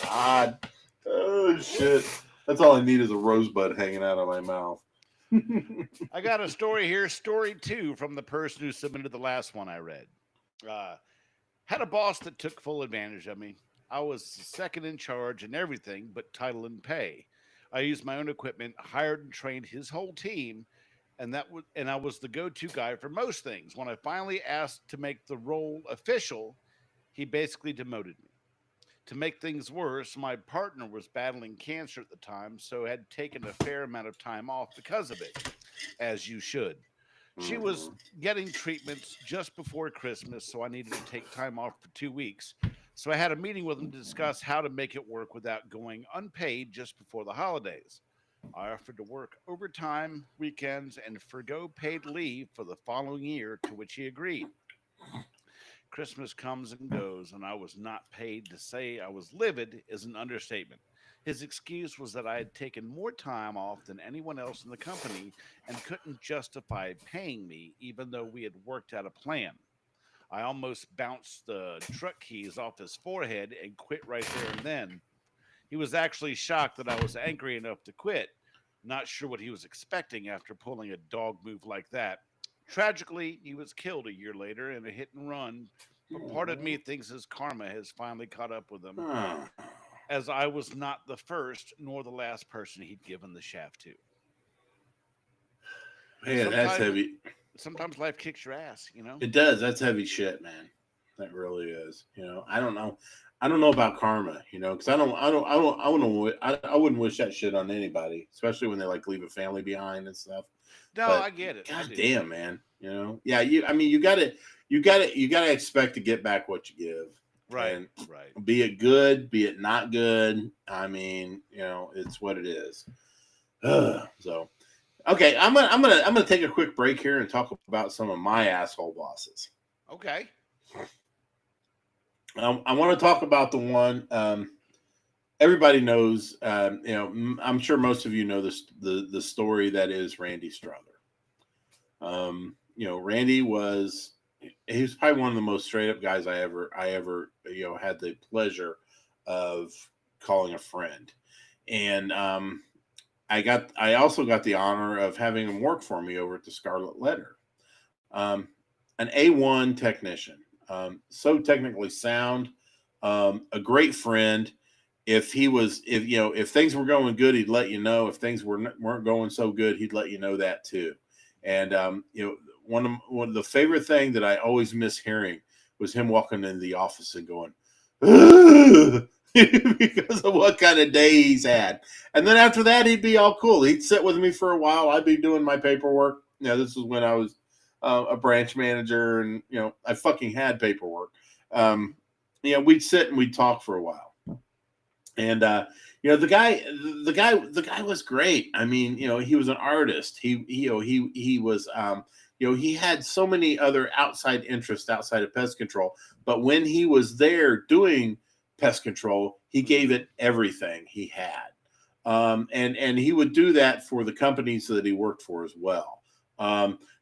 God. Oh shit. That's all I need is a rosebud hanging out of my mouth. I got a story here. Story 2 from the person who submitted the last one I read. Had a boss that took full advantage of me. I was second in charge and everything but title and pay. I used my own equipment, hired and trained his whole team, and I was the go-to guy for most things. When I finally asked to make the role official, he basically demoted me. To make things worse, my partner was battling cancer at the time, so had taken a fair amount of time off because of it, as you should. She was getting treatments just before Christmas, so I needed to take time off for 2 weeks. So I had a meeting with him to discuss how to make it work without going unpaid just before the holidays. I offered to work overtime, weekends, and forgo paid leave for the following year, to which he agreed. Christmas comes and goes, and I was not paid. To say I was livid is an understatement. His excuse was that I had taken more time off than anyone else in the company and couldn't justify paying me, even though we had worked out a plan. I almost bounced the truck keys off his forehead and quit right there and then. He was actually shocked that I was angry enough to quit, not sure what he was expecting after pulling a dog move like that. Tragically, he was killed a year later in a hit and run, but part of me thinks his karma has finally caught up with him, as I was not the first nor the last person he'd given the shaft to. Man, that's heavy. Sometimes life kicks your ass, you know? It does. That's heavy shit, man. That really is. You know, I don't know. I don't know about karma, you know, because I wouldn't wish that shit on anybody, especially when they like leave a family behind and stuff. No, But I get it. God damn, man. You know, yeah. You gotta expect to get back what you give. Right. And Right. be it good, be it not good. I mean, you know, it's what it is. So, okay, I'm gonna take a quick break here and talk about some of my asshole bosses. Okay. I want to talk about the one everybody knows. You know, I'm sure most of you know the story that is Randy Strother. You know, Randy he was probably one of the most straight up guys I ever you know had the pleasure of calling a friend, and I also got the honor of having him work for me over at the Scarlet Letter. An A1 technician. So technically sound, a great friend. If things were going good, he'd let you know. If things weren't going so good, he'd let you know that too. And you know, one of the favorite thing that I always miss hearing was him walking into the office and going, because of what kind of day he's had. And then after that, he'd be all cool. He'd sit with me for a while. I'd be doing my paperwork. You know, this was when I was a branch manager, and you know, I fucking had paperwork. You know, we'd sit and we'd talk for a while, and you know, the guy was great. I mean, you know, he was an artist. He was, you know, he had so many other outside interests outside of pest control. But when he was there doing pest control, he gave it everything he had, and he would do that for the companies that he worked for as well.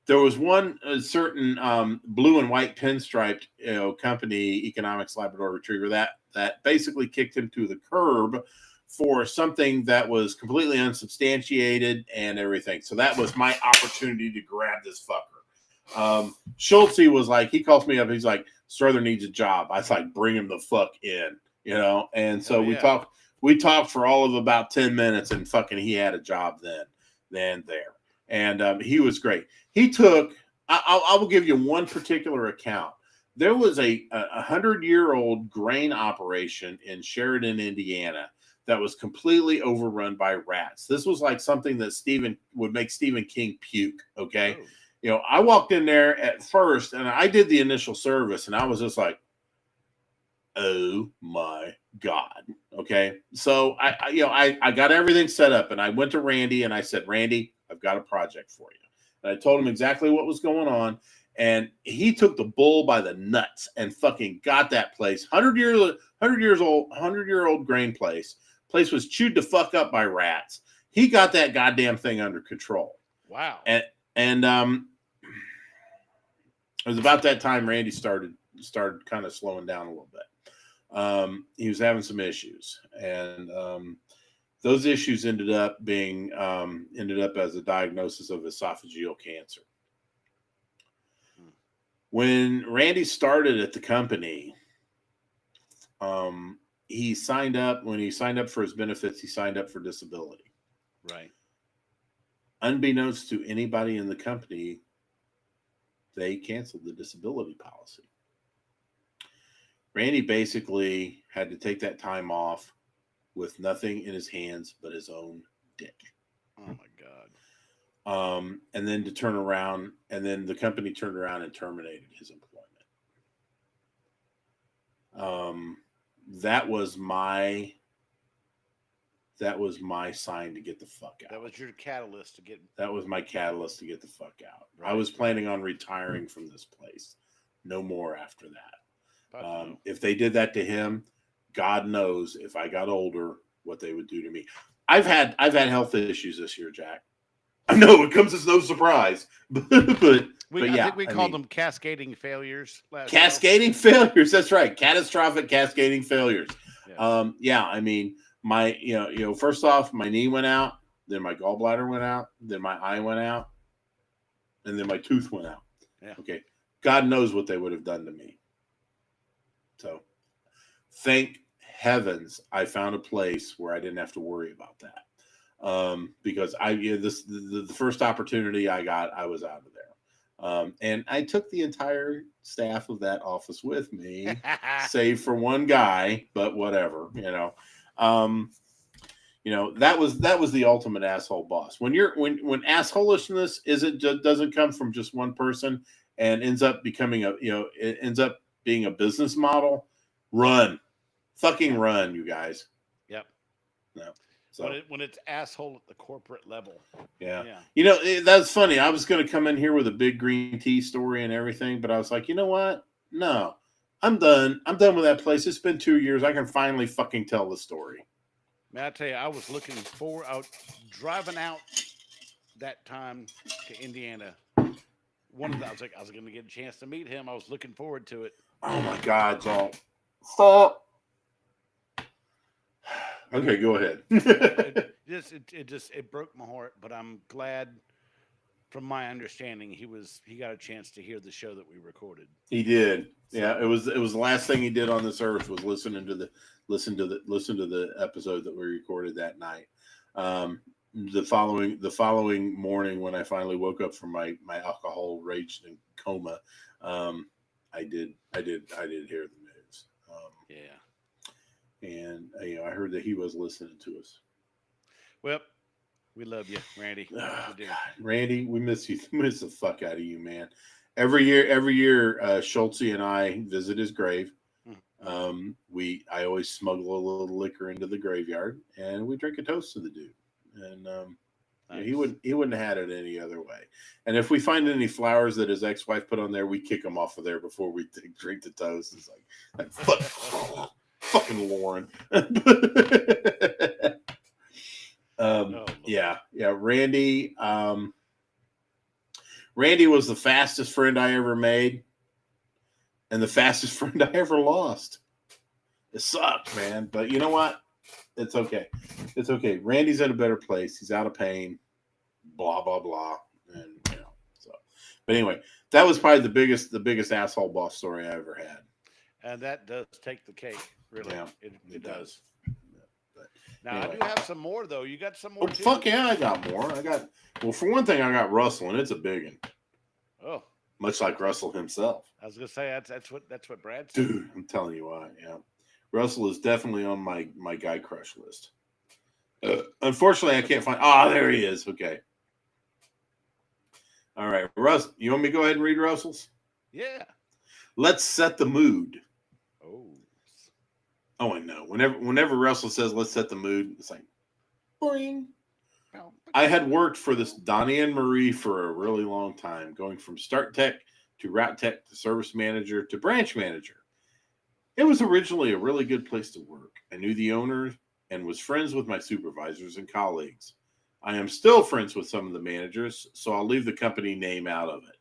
There was one certain blue and white pinstriped, you know, company, Economics Labrador Retriever, that basically kicked him to the curb for something that was completely unsubstantiated and everything. So that was my opportunity to grab this fucker. Schultze was like, he calls me up. He's like, Strother needs a job. I was like, bring him the fuck in, you know? And so we talked for all of about 10 minutes, and fucking he had a job then there. And he was great. He took, I will give you one particular account. There was a 100-year-old grain operation in Sheridan, Indiana, that was completely overrun by rats. This was like something that Stephen would make Stephen King puke. Okay. Oh. You know, I walked in there at first and I did the initial service and I was just like, oh my God. Okay. So I got everything set up and I went to Randy and I said, Randy, I've got a project for you. And I told him exactly what was going on. And he took the bull by the nuts and fucking got that place. 100-year-old grain place. Place was chewed the fuck up by rats. He got that goddamn thing under control. Wow. And it was about that time Randy started kind of slowing down a little bit. He was having some issues, and those issues ended up as a diagnosis of esophageal cancer. When Randy started at the company, he signed up. When he signed up for his benefits, he signed up for disability. Right. Unbeknownst to anybody in the company, they canceled the disability policy. Randy basically had to take that time off with nothing in his hands but his own dick. Oh my God. And then to turn around, and then the company turned around and terminated his employment. That was my sign to get the fuck out. That was your catalyst to get. That was my catalyst to get the fuck out. Right. I was planning on retiring from this place. No more after that. If they did that to him, God knows if I got older, what they would do to me. I've had health issues this year, Jack. I know it comes as no surprise, but I yeah, think we called them cascading failures. Cascading failures. That's right. Catastrophic cascading failures. Yeah. Yeah. I mean, my, first off, my knee went out, then my gallbladder went out, then my eye went out, and then my tooth went out. Yeah. Okay. God knows what they would have done to me. So thank heavens I found a place where I didn't have to worry about that. Because the first opportunity I got, I was out of there. And I took the entire staff of that office with me, save for one guy, but whatever, that was the ultimate asshole boss. When assholishness doesn't come from just one person and ends up becoming it ends up being a business model, fucking run, you guys. Yep. No. So when it's asshole at the corporate level. Yeah. That's funny. I was going to come in here with a big green tea story and everything, but I was like, you know what? No, I'm done. I'm done with that place. It's been 2 years. I can finally fucking tell the story. Man, I tell you, I was looking forward. I was driving out that time to Indiana. I was going to get a chance to meet him. I was looking forward to it. Oh my God, Joel. Stop. Okay, go ahead. it broke my heart, but I'm glad. From my understanding, he got a chance to hear the show that we recorded. He did. Yeah, it was the last thing he did on this earth was listen to the episode that we recorded that night. The following morning when I finally woke up from my alcohol raged and coma, I did hear the news. Yeah. And I heard that he was listening to us. Well, we love you, Randy. Oh, God. Randy, we miss you. We miss the fuck out of you, man. Every year, Schultze and I visit his grave. I always smuggle a little liquor into the graveyard, and we drink a toast to the dude. And nice. He wouldn't have had it any other way. And if we find any flowers that his ex-wife put on there, we kick them off of there before we drink the toast. It's like fucking Lauren. Yeah. Randy. Randy was the fastest friend I ever made, and the fastest friend I ever lost. It sucked, man. But you know what? It's okay. It's okay. Randy's in a better place. He's out of pain. Blah blah blah. And so. But anyway, that was probably the biggest asshole boss story I ever had. And that does take the cake, really. Yeah, it does. But now anyway. I do have some more though. You got some more? Oh, fuck yeah, I got more. For one thing, I got Russell, and it's a big one. Oh, much like Russell himself. I was gonna say that's what Brad said. Dude, I'm telling you what. Yeah, Russell is definitely on my guy crush list. Unfortunately, I can't find. Ah, there he is. Okay. All right, Russ. You want me to go ahead and read Russell's? Yeah. Let's set the mood. Oh. Oh, I know. Whenever Russell says "let's set the mood," it's like, boing. I had worked for this Donnie and Marie for a really long time, going from start tech to route tech to service manager to branch manager. It was originally a really good place to work. I knew the owner and was friends with my supervisors and colleagues. I am still friends with some of the managers, so I'll leave the company name out of it.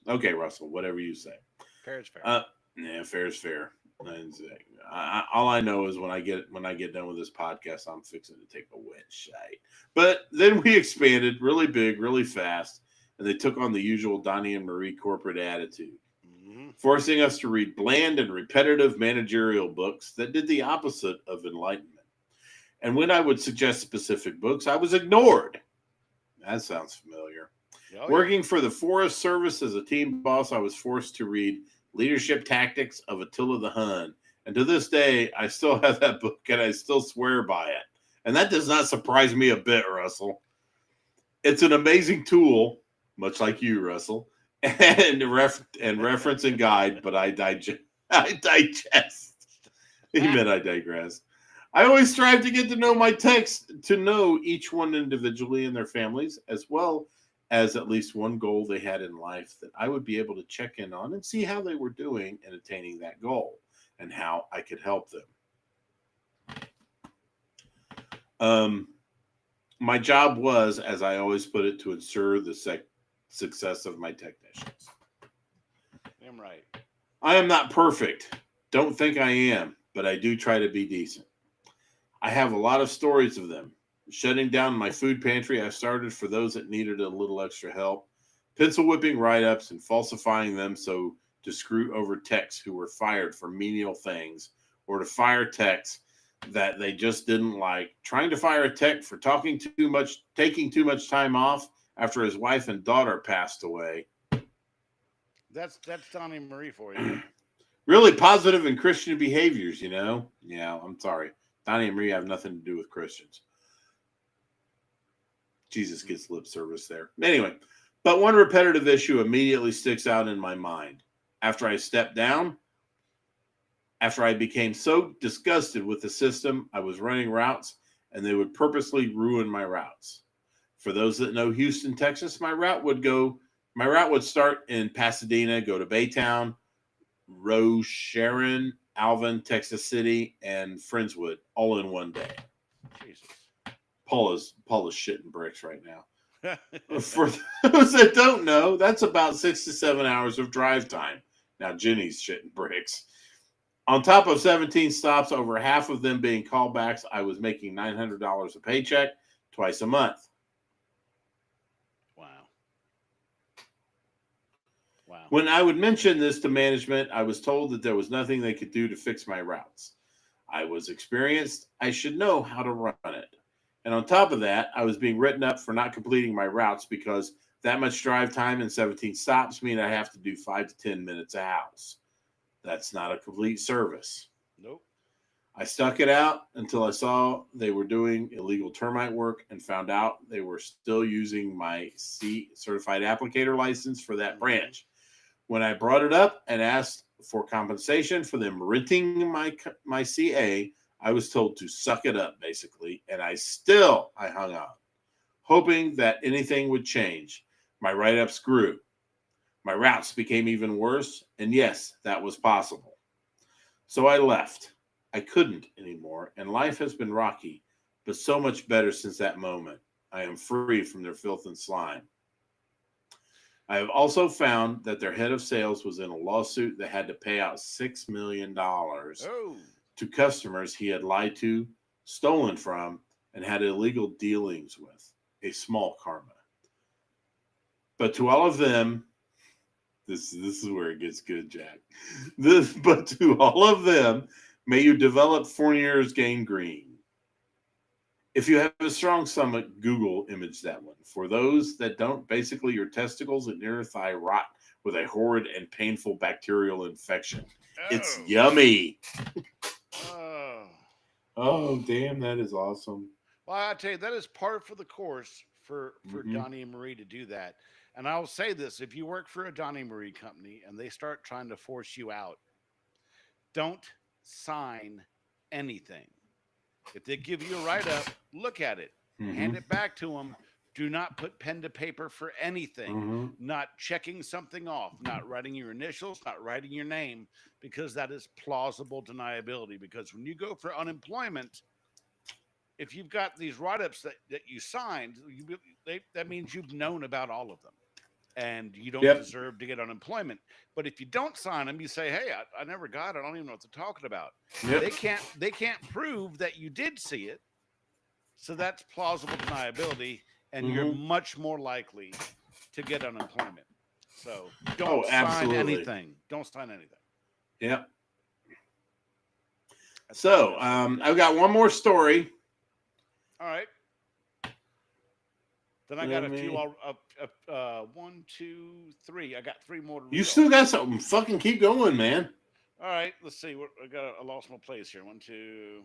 Okay, Russell, whatever you say. Fair is fair. Yeah, fair is fair. And all I know is when I get done with this podcast, I'm fixing to take a wet shite. But then we expanded really big, really fast, and they took on the usual Donnie and Marie corporate attitude, forcing us to read bland and repetitive managerial books that did the opposite of enlightenment. And when I would suggest specific books, I was ignored. That sounds familiar. Oh, Working for the Forest Service as a team boss, I was forced to read Leadership Tactics of Attila the Hun. And to this day, I still have that book and I still swear by it. And that does not surprise me a bit, Russell. It's an amazing tool, much like you, Russell, and reference and guide, but I digest. He meant I digress. I always strive to get to know my text, to know each one individually and their families, as well as at least one goal they had in life that I would be able to check in on and see how they were doing in attaining that goal and how I could help them. My job was, as I always put it, to ensure the success of my technicians. I'm right. I am not perfect. Don't think I am, but I do try to be decent. I have a lot of stories of them. Shutting down my food pantry I started for those that needed a little extra help, pencil whipping write-ups and falsifying them so to screw over techs who were fired for menial things, or to fire techs that they just didn't like, trying to fire a tech for taking too much time off after his wife and daughter passed away. That's Donnie and Marie for you. Really positive and Christian behaviors, you know? Yeah, I'm sorry. Donnie and Marie have nothing to do with Christians. Jesus gets lip service there. Anyway, but one repetitive issue immediately sticks out in my mind. After I stepped down, after I became so disgusted with the system, I was running routes and they would purposely ruin my routes. For those that know Houston, Texas, my route would start in Pasadena, go to Baytown, Rose, Sharon, Alvin, Texas City, and Friendswood, all in one day. Jesus. Paula's shitting bricks right now. For those that don't know, that's about 6 to 7 hours of drive time. Now Jenny's shitting bricks. On top of 17 stops, over half of them being callbacks, I was making $900 a paycheck twice a month. Wow. When I would mention this to management, I was told that there was nothing they could do to fix my routes. I was experienced. I should know how to run it. And on top of that, I was being written up for not completing my routes because that much drive time and 17 stops mean I have to do 5 to 10 minutes a house. That's not a complete service. Nope. I stuck it out until I saw they were doing illegal termite work and found out they were still using my C certified applicator license for that branch. When I brought it up and asked for compensation for them renting my CA, I was told to suck it up, basically, and I hung on, hoping that anything would change. My write-ups grew. My routes became even worse, and yes, that was possible. So I left. I couldn't anymore, and life has been rocky, but so much better since that moment. I am free from their filth and slime. I have also found that their head of sales was in a lawsuit that had to pay out $6 million to customers he had lied to, stolen from, and had illegal dealings with. A small karma. But to all of them, this is where it gets good, Jack. But to all of them, may you develop Fournier's gangrene. If you have a strong stomach, Google image that one. For those that don't, basically your testicles and inner thigh rot with a horrid and painful bacterial infection. It's yummy. Oh, damn, that is awesome. Well, I tell you, that is par for the course for Mm-hmm. Donnie and Marie to do that. And I'll say this: if you work for a Donnie Marie company and they start trying to force you out, don't sign anything. If they give you a write up, look at it, Mm-hmm. hand it back to them. Do not put pen to paper for anything, Mm-hmm. not checking something off, not writing your initials, not writing your name, because that is plausible deniability. Because when you go for unemployment, if you've got these write ups that you signed, that means you've known about all of them and you don't Yep. deserve to get unemployment. But if you don't sign them, you say, "Hey, I never got it. I don't even know what they're talking about." Yep. They can't prove that you did see it, so that's plausible deniability, and you're Mm-hmm. much more likely to get unemployment. So Oh, don't sign absolutely. anything. Don't sign anything. Yep. That's all I So, gotta say. I've got one more story. All right. Then I got Let a few. me. One, two, three. I got three more to You read still off. got something? Fucking keep going, man. All right. Let's see. I lost my place here. One, two.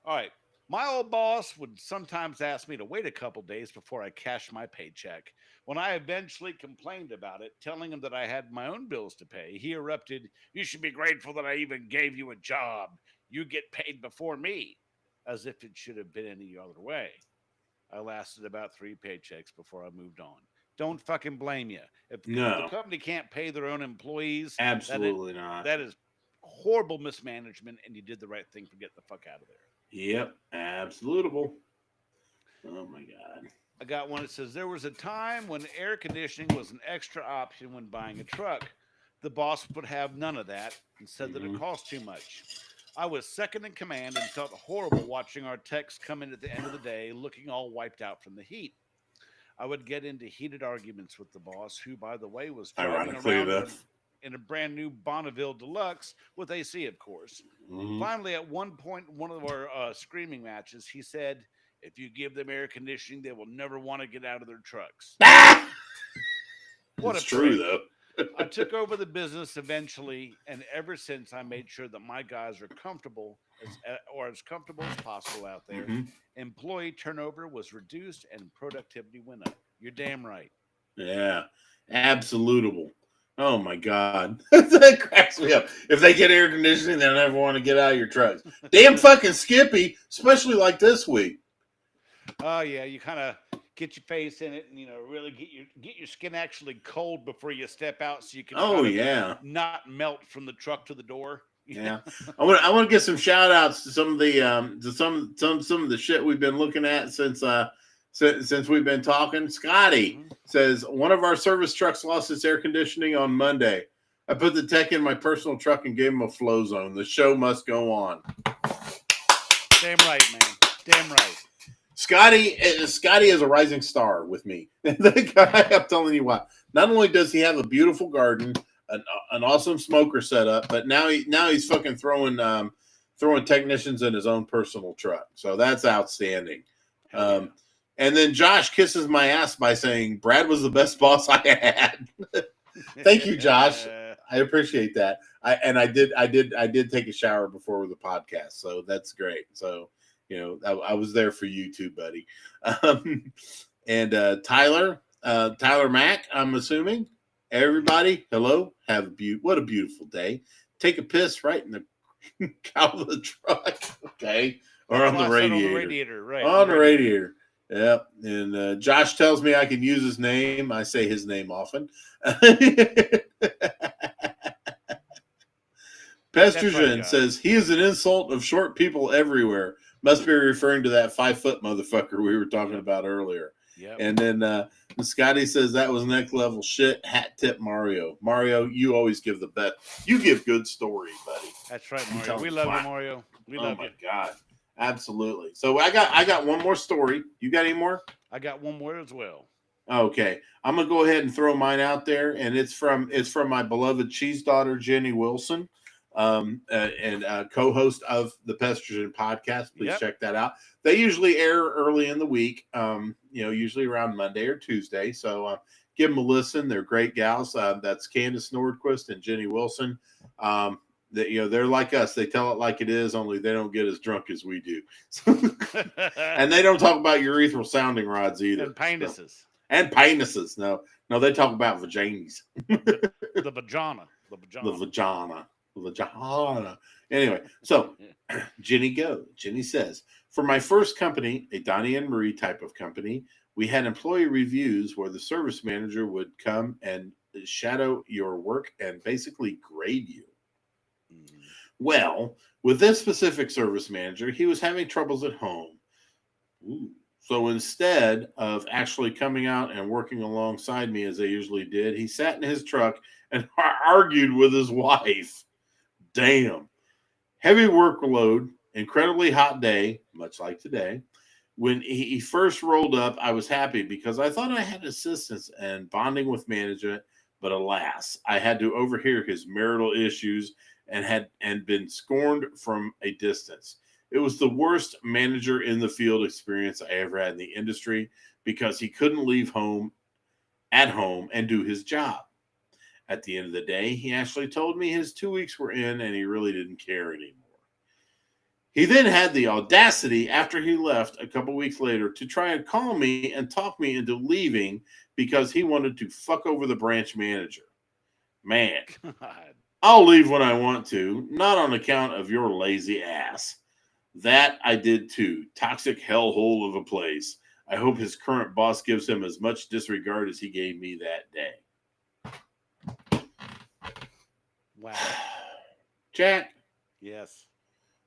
All right. My old boss would sometimes ask me to wait a couple days before I cashed my paycheck. When I eventually complained about it, telling him that I had my own bills to pay, he erupted, "You should be grateful that I even gave you a job. You get paid before me," as if it should have been any other way. I lasted about three paychecks before I moved on. Don't fucking blame you. If the No, company can't pay their own employees, that it absolutely not. that is horrible mismanagement, and you did the right thing for getting the fuck out of there. Yep, absolutable. Oh my god. I got one that says there was a time when air conditioning was an extra option when buying a truck. The boss would have none of that and said that it Mm-hmm. cost too much. I was second in command and felt horrible watching our techs come in at the end of the day looking all wiped out from the heat. I would get into heated arguments with the boss, who, by the way, was driving Ironically around enough. in a brand new Bonneville Deluxe with AC, of course. Mm-hmm. Finally, at one point in one of our screaming matches, he said, "If you give them air conditioning, they will never want to get out of their trucks." Ah! What a It's true prick. though. I took over the business eventually, and ever since I made sure that my guys are comfortable or as comfortable as possible out there. Mm-hmm. Employee turnover was reduced and productivity went up. You're damn right. Yeah, absolutable. Oh my god, that cracks me up. If they get air conditioning, they'll never want to get out of your trucks. Damn fucking Skippy, especially like this week. Oh yeah, you kind of get your face in it, and really get your skin actually cold before you step out, so you can try Oh to yeah, not melt from the truck to the door. yeah. I want to get some shout outs to some of the to some of the shit we've been looking at since we've been talking. Scotty Mhm. says one of our service trucks lost its air conditioning on Monday. I put the tech in my personal truck and gave him a flow zone. The show must go on. Damn right, man. Damn right. Scotty is a rising star with me. The guy, I'm telling you what. Not only does he have a beautiful garden, an awesome smoker setup, but now he's fucking throwing technicians in his own personal truck. So that's outstanding. Hell yeah. Um, and then Josh kisses my ass by saying Brad was the best boss I had. Thank you, Josh. I appreciate that. I did take a shower before the podcast, so that's great. So I was there for you too, buddy. Um, and Tyler Mack, I'm assuming. Everybody, hello. What a beautiful day. Take a piss right in the cow of the truck, okay, or That's on why the I said on the radiator. radiator, right? On On the the radiator. radiator. Yep. And Josh tells me I can use his name. I say his name often. That's right, Pestrogen Josh. says he is an insult of short people everywhere. Must be referring to that 5 foot motherfucker we were talking Yep. about earlier. Yep. And then Scotty says that was next level shit. Hat tip Mario. Mario, you always give the best. You give good stories, buddy. That's right, I'm Mario. telling We you. love you, Wow. Mario. We Oh love my you. god. Absolutely. So I got one more story. You got any more? I got one more as well. Okay, I'm gonna go ahead and throw mine out there, and it's from my beloved cheese daughter Jenny Wilson, and co-host of the Pestrogen podcast. Please Yep. check that out. They usually air early in the week, usually around Monday or Tuesday. So give them a listen. They're great gals. That's Candace Nordquist and Jenny Wilson. That they're like us. They tell it like it is, only they don't get as drunk as we do. And they don't talk about urethral sounding rods either. And penises. So. And penises. No, they talk about vaginas. The vagina. The vagina. Anyway, so Jenny says, for my first company, a Donnie and Marie type of company, we had employee reviews where the service manager would come and shadow your work and basically grade you. Well, with this specific service manager, he was having troubles at home. Ooh. So instead of actually coming out and working alongside me as they usually did, he sat in his truck and argued with his wife. Damn. Heavy workload, incredibly hot day, much like today. When he first rolled up, I was happy because I thought I had assistance and bonding with management, but alas, I had to overhear his marital issues and been scorned from a distance. It was the worst manager in the field experience I ever had in the industry because he couldn't leave home and do his job. At the end of the day, he actually told me his 2 weeks were in and he really didn't care anymore. He then had the audacity after he left a couple weeks later to try and call me and talk me into leaving because he wanted to fuck over the branch manager. Man, God. I'll leave when I want to, not on account of your lazy ass. That I did too. Toxic hellhole of a place. I hope his current boss gives him as much disregard as he gave me that day. Wow. Jack, Yes.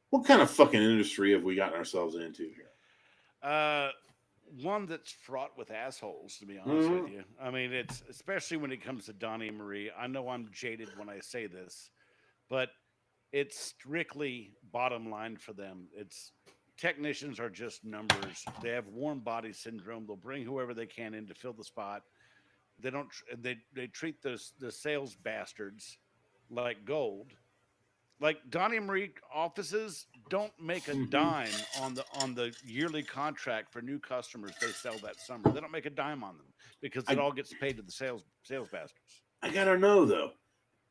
what kind of fucking industry have we gotten ourselves into here? One that's fraught with assholes, to be honest with you. I mean, it's especially when it comes to Donnie and Marie. I know I'm jaded when I say this, but it's strictly bottom line for them. It's technicians are just numbers. They have warm body syndrome. They'll bring whoever they can in to fill the spot. They don't. They treat the sales bastards like gold. Like Donnie and Marie offices don't make a dime on the yearly contract for new customers they sell that summer. They don't make a dime on them because it all gets paid to the sales bastards. I gotta know though.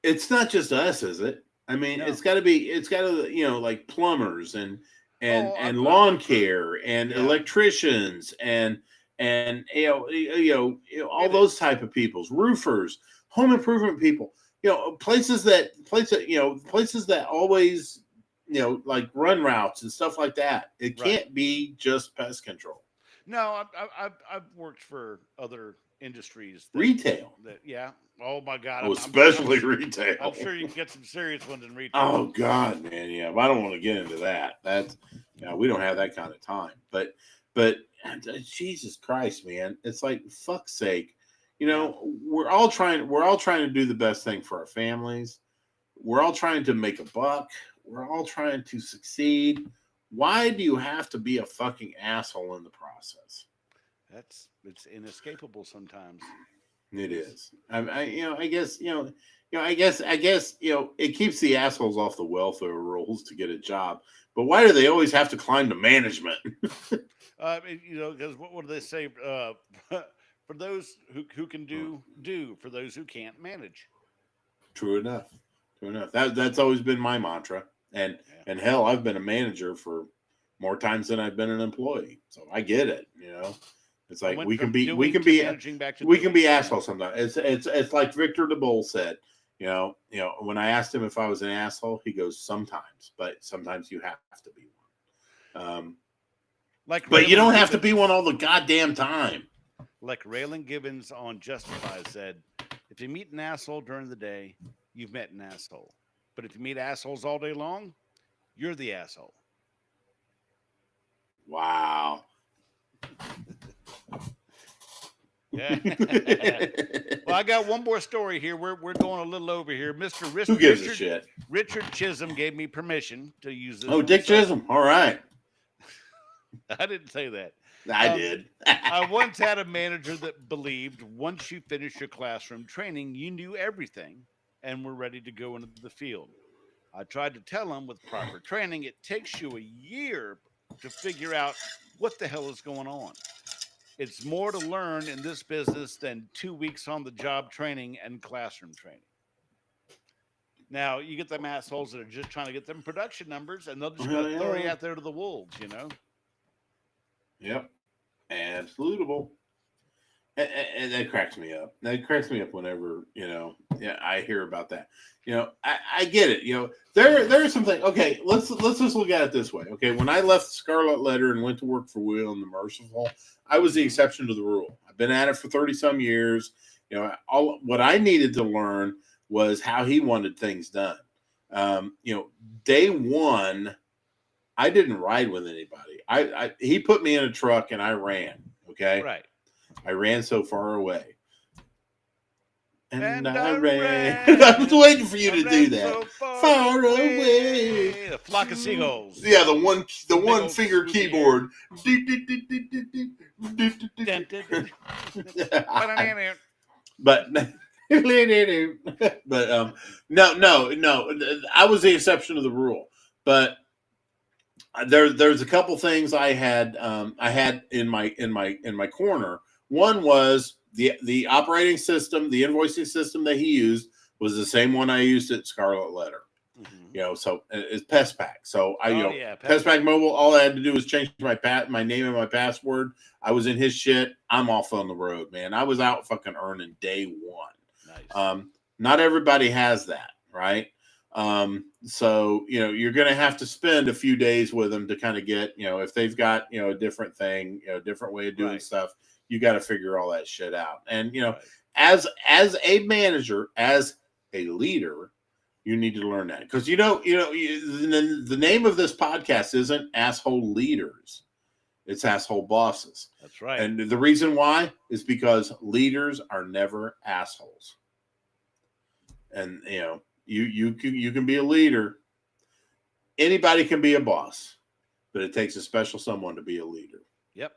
It's not just us, is it? I mean, No. it's got to like plumbers and lawn care and electricians and all those type of peoples, roofers, home improvement people. Places that always, like run routes and stuff like that. It can't be just pest control. No, I've worked for other industries. Retail. Oh my God. Oh, especially retail. I'm sure you can get some serious ones in retail. Oh God, man. Yeah, but I don't want to get into that. That's we don't have that kind of time. But Jesus Christ, man, it's like fuck's sake. We're all trying to do the best thing for our families. We're all trying to make a buck. We're all trying to succeed. Why do you have to be a fucking asshole in the process? It's inescapable sometimes. It is. I guess it keeps the assholes off the welfare rolls to get a job. But why do they always have to climb to management? Because what do they say? For those who can do. For those who can't, manage. True enough. That's always been my mantra. And hell, I've been a manager for more times than I've been an employee. So I get it. It's like we can be assholes sometimes. It's like Victor DeBoll said. When I asked him if I was an asshole, he goes, sometimes, but sometimes you have to be one. But you don't have to be one all the goddamn time. Like Raylan Gibbons on Justify said, if you meet an asshole during the day, you've met an asshole. But if you meet assholes all day long, you're the asshole. Wow. Yeah. Well, I got one more story here. We're going a little over here. Mr. Who gives a shit? Richard Chisholm gave me permission to use this. Oh, Dick Chisholm. All right. I didn't say that. I did. I once had a manager that believed once you finished your classroom training, you knew everything and were ready to go into the field. I tried to tell him with proper training, it takes you a year to figure out what the hell is going on. It's more to learn in this business than 2 weeks on the job training and classroom training. Now you get them assholes that are just trying to get them production numbers, and they'll just Oh, go throw you yeah. out there to the wolves, you know. Yep. Absolutable. And that cracks me up. That cracks me up whenever, I hear about that. I get it. There are some things. Okay, let's just look at it this way. Okay, when I left Scarlet Letter and went to work for Will and the Merciful, I was the exception to the rule. I've been at it for 30 some years. All what I needed to learn was how he wanted things done. Day one, I didn't ride with anybody. He put me in a truck and I ran. Okay. Right. I ran so far away. And I I ran. I was waiting for you to do that. So far away. A flock of seagulls. Yeah, the one old finger swoopy keyboard. But no. I was the exception to the rule. But there's a couple things I had in my corner. One was the operating system, the invoicing system that he used was the same one I used at Scarlet Letter. So it's PestPack. So PestPack Mobile. All I had to do was change my name and my password. I was in his shit. I'm off on the road, man. I was out fucking earning day one. Nice. Not everybody has that, right? So you're going to have to spend a few days with them to kind of get, if they've got, a different thing, a different way of doing stuff, you got to figure all that shit out. And, as a manager, as a leader, you need to learn that because, the name of this podcast isn't Asshole Leaders. It's Asshole Bosses. That's right. And the reason why is because leaders are never assholes. And, you can be a leader. Anybody can be a boss, but it takes a special someone to be a leader. Yep.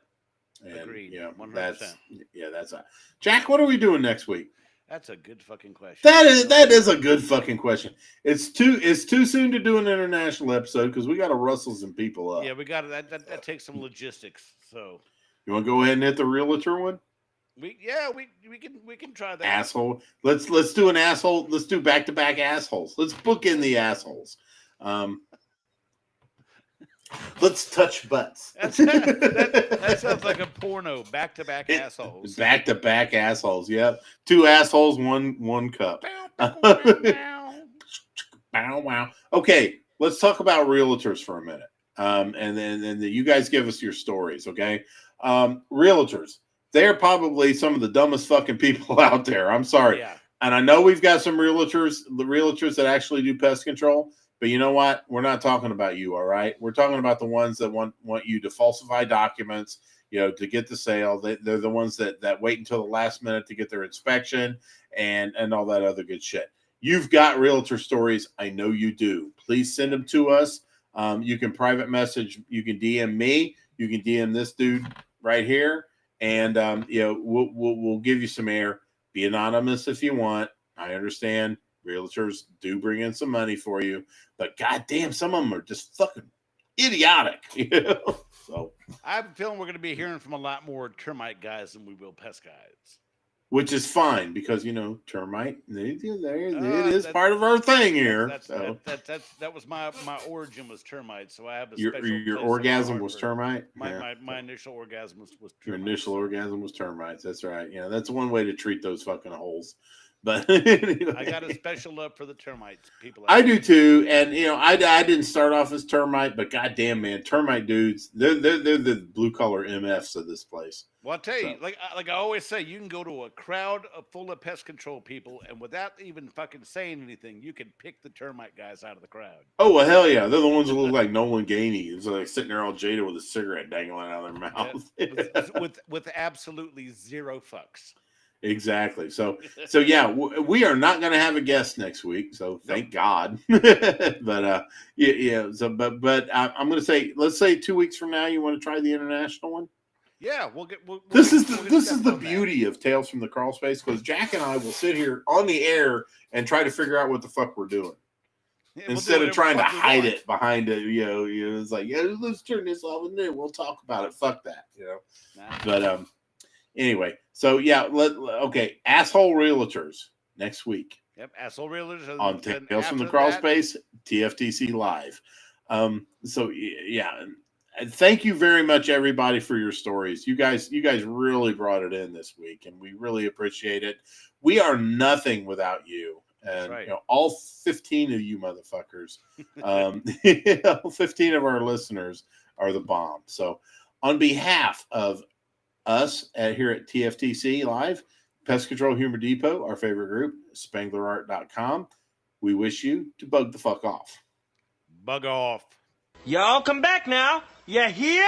And, agreed. 100%. That's that. Jack, what are we doing next week? That's a good fucking question. That is a good fucking question. It's too soon to do an international episode because we got to rustle some people up. Yeah, we got that takes some logistics. So you want to go ahead and hit the realtor one? We can try that. Asshole. Let's do an asshole. Let's do back-to-back assholes. Let's book in the assholes. Let's touch butts. That sounds like a porno. Back-to-back assholes. Back-to-back assholes. Yep. 2 assholes, one cup. Wow. Okay, let's talk about realtors for a minute. And then you guys give us your stories, okay? Realtors. They're probably some of the dumbest fucking people out there. I'm sorry. Yeah. And I know we've got some realtors that actually do pest control, but you know what? We're not talking about you, all right? We're talking about the ones that want you to falsify documents, to get the sale. They're the ones that wait until the last minute to get their inspection and all that other good shit. You've got realtor stories. I know you do. Please send them to us. You can private message. You can DM me. You can DM this dude right here. And, we'll give you some air. Be anonymous if you want. I understand realtors do bring in some money for you, but goddamn, some of them are just fucking idiotic. So I have a feeling we're going to be hearing from a lot more termite guys than we will pest guys. Which is fine because termite. It is part of our thing here. That was my origin was termite. So I have a your orgasm was termite. My initial orgasm was termites. Your initial orgasm was termites. That's right. That's one way to treat those fucking holes. But anyway. I got a special love for the termites people. I do too, and I didn't start off as termite, but goddamn, man, termite dudes, they're the blue collar MFs of this place. Well, I'll tell you, like I always say, you can go to a crowd full of pest control people, and without even fucking saying anything, you can pick the termite guys out of the crowd. Oh well, hell yeah, they're the ones that look like Nolan Gainey. It's like sitting there all jaded with a cigarette dangling out of their mouth, with absolutely zero fucks. Exactly. So yeah, we are not going to have a guest next week. So thank God. But yeah. So but I'm going to say, let's say 2 weeks from now, you want to try the international one. Yeah, This is the beauty of Tales from the Crawl Space, because Jack and I will sit here on the air and try to figure out what the fuck we're doing. Yeah, instead of trying to hide it behind it, it's like, let's turn this off and then we'll talk about it. Fuck that, Nah. But anyway, so yeah, okay, asshole realtors next week. Yep, Asshole Realtors. And On then Tales from the after Crawl that- Space, TFTC Live. So yeah, and thank you very much, everybody, for your stories. You guys really brought it in this week, and we really appreciate it. We are nothing without you, and right. all 15 of you motherfuckers, all 15 of our listeners are the bomb. So, on behalf of us here at TFTC Live, Pest Control Humor Depot, our favorite group, SpanglerArt.com, we wish you to bug the fuck off. Bug off. Y'all come back now. You hear?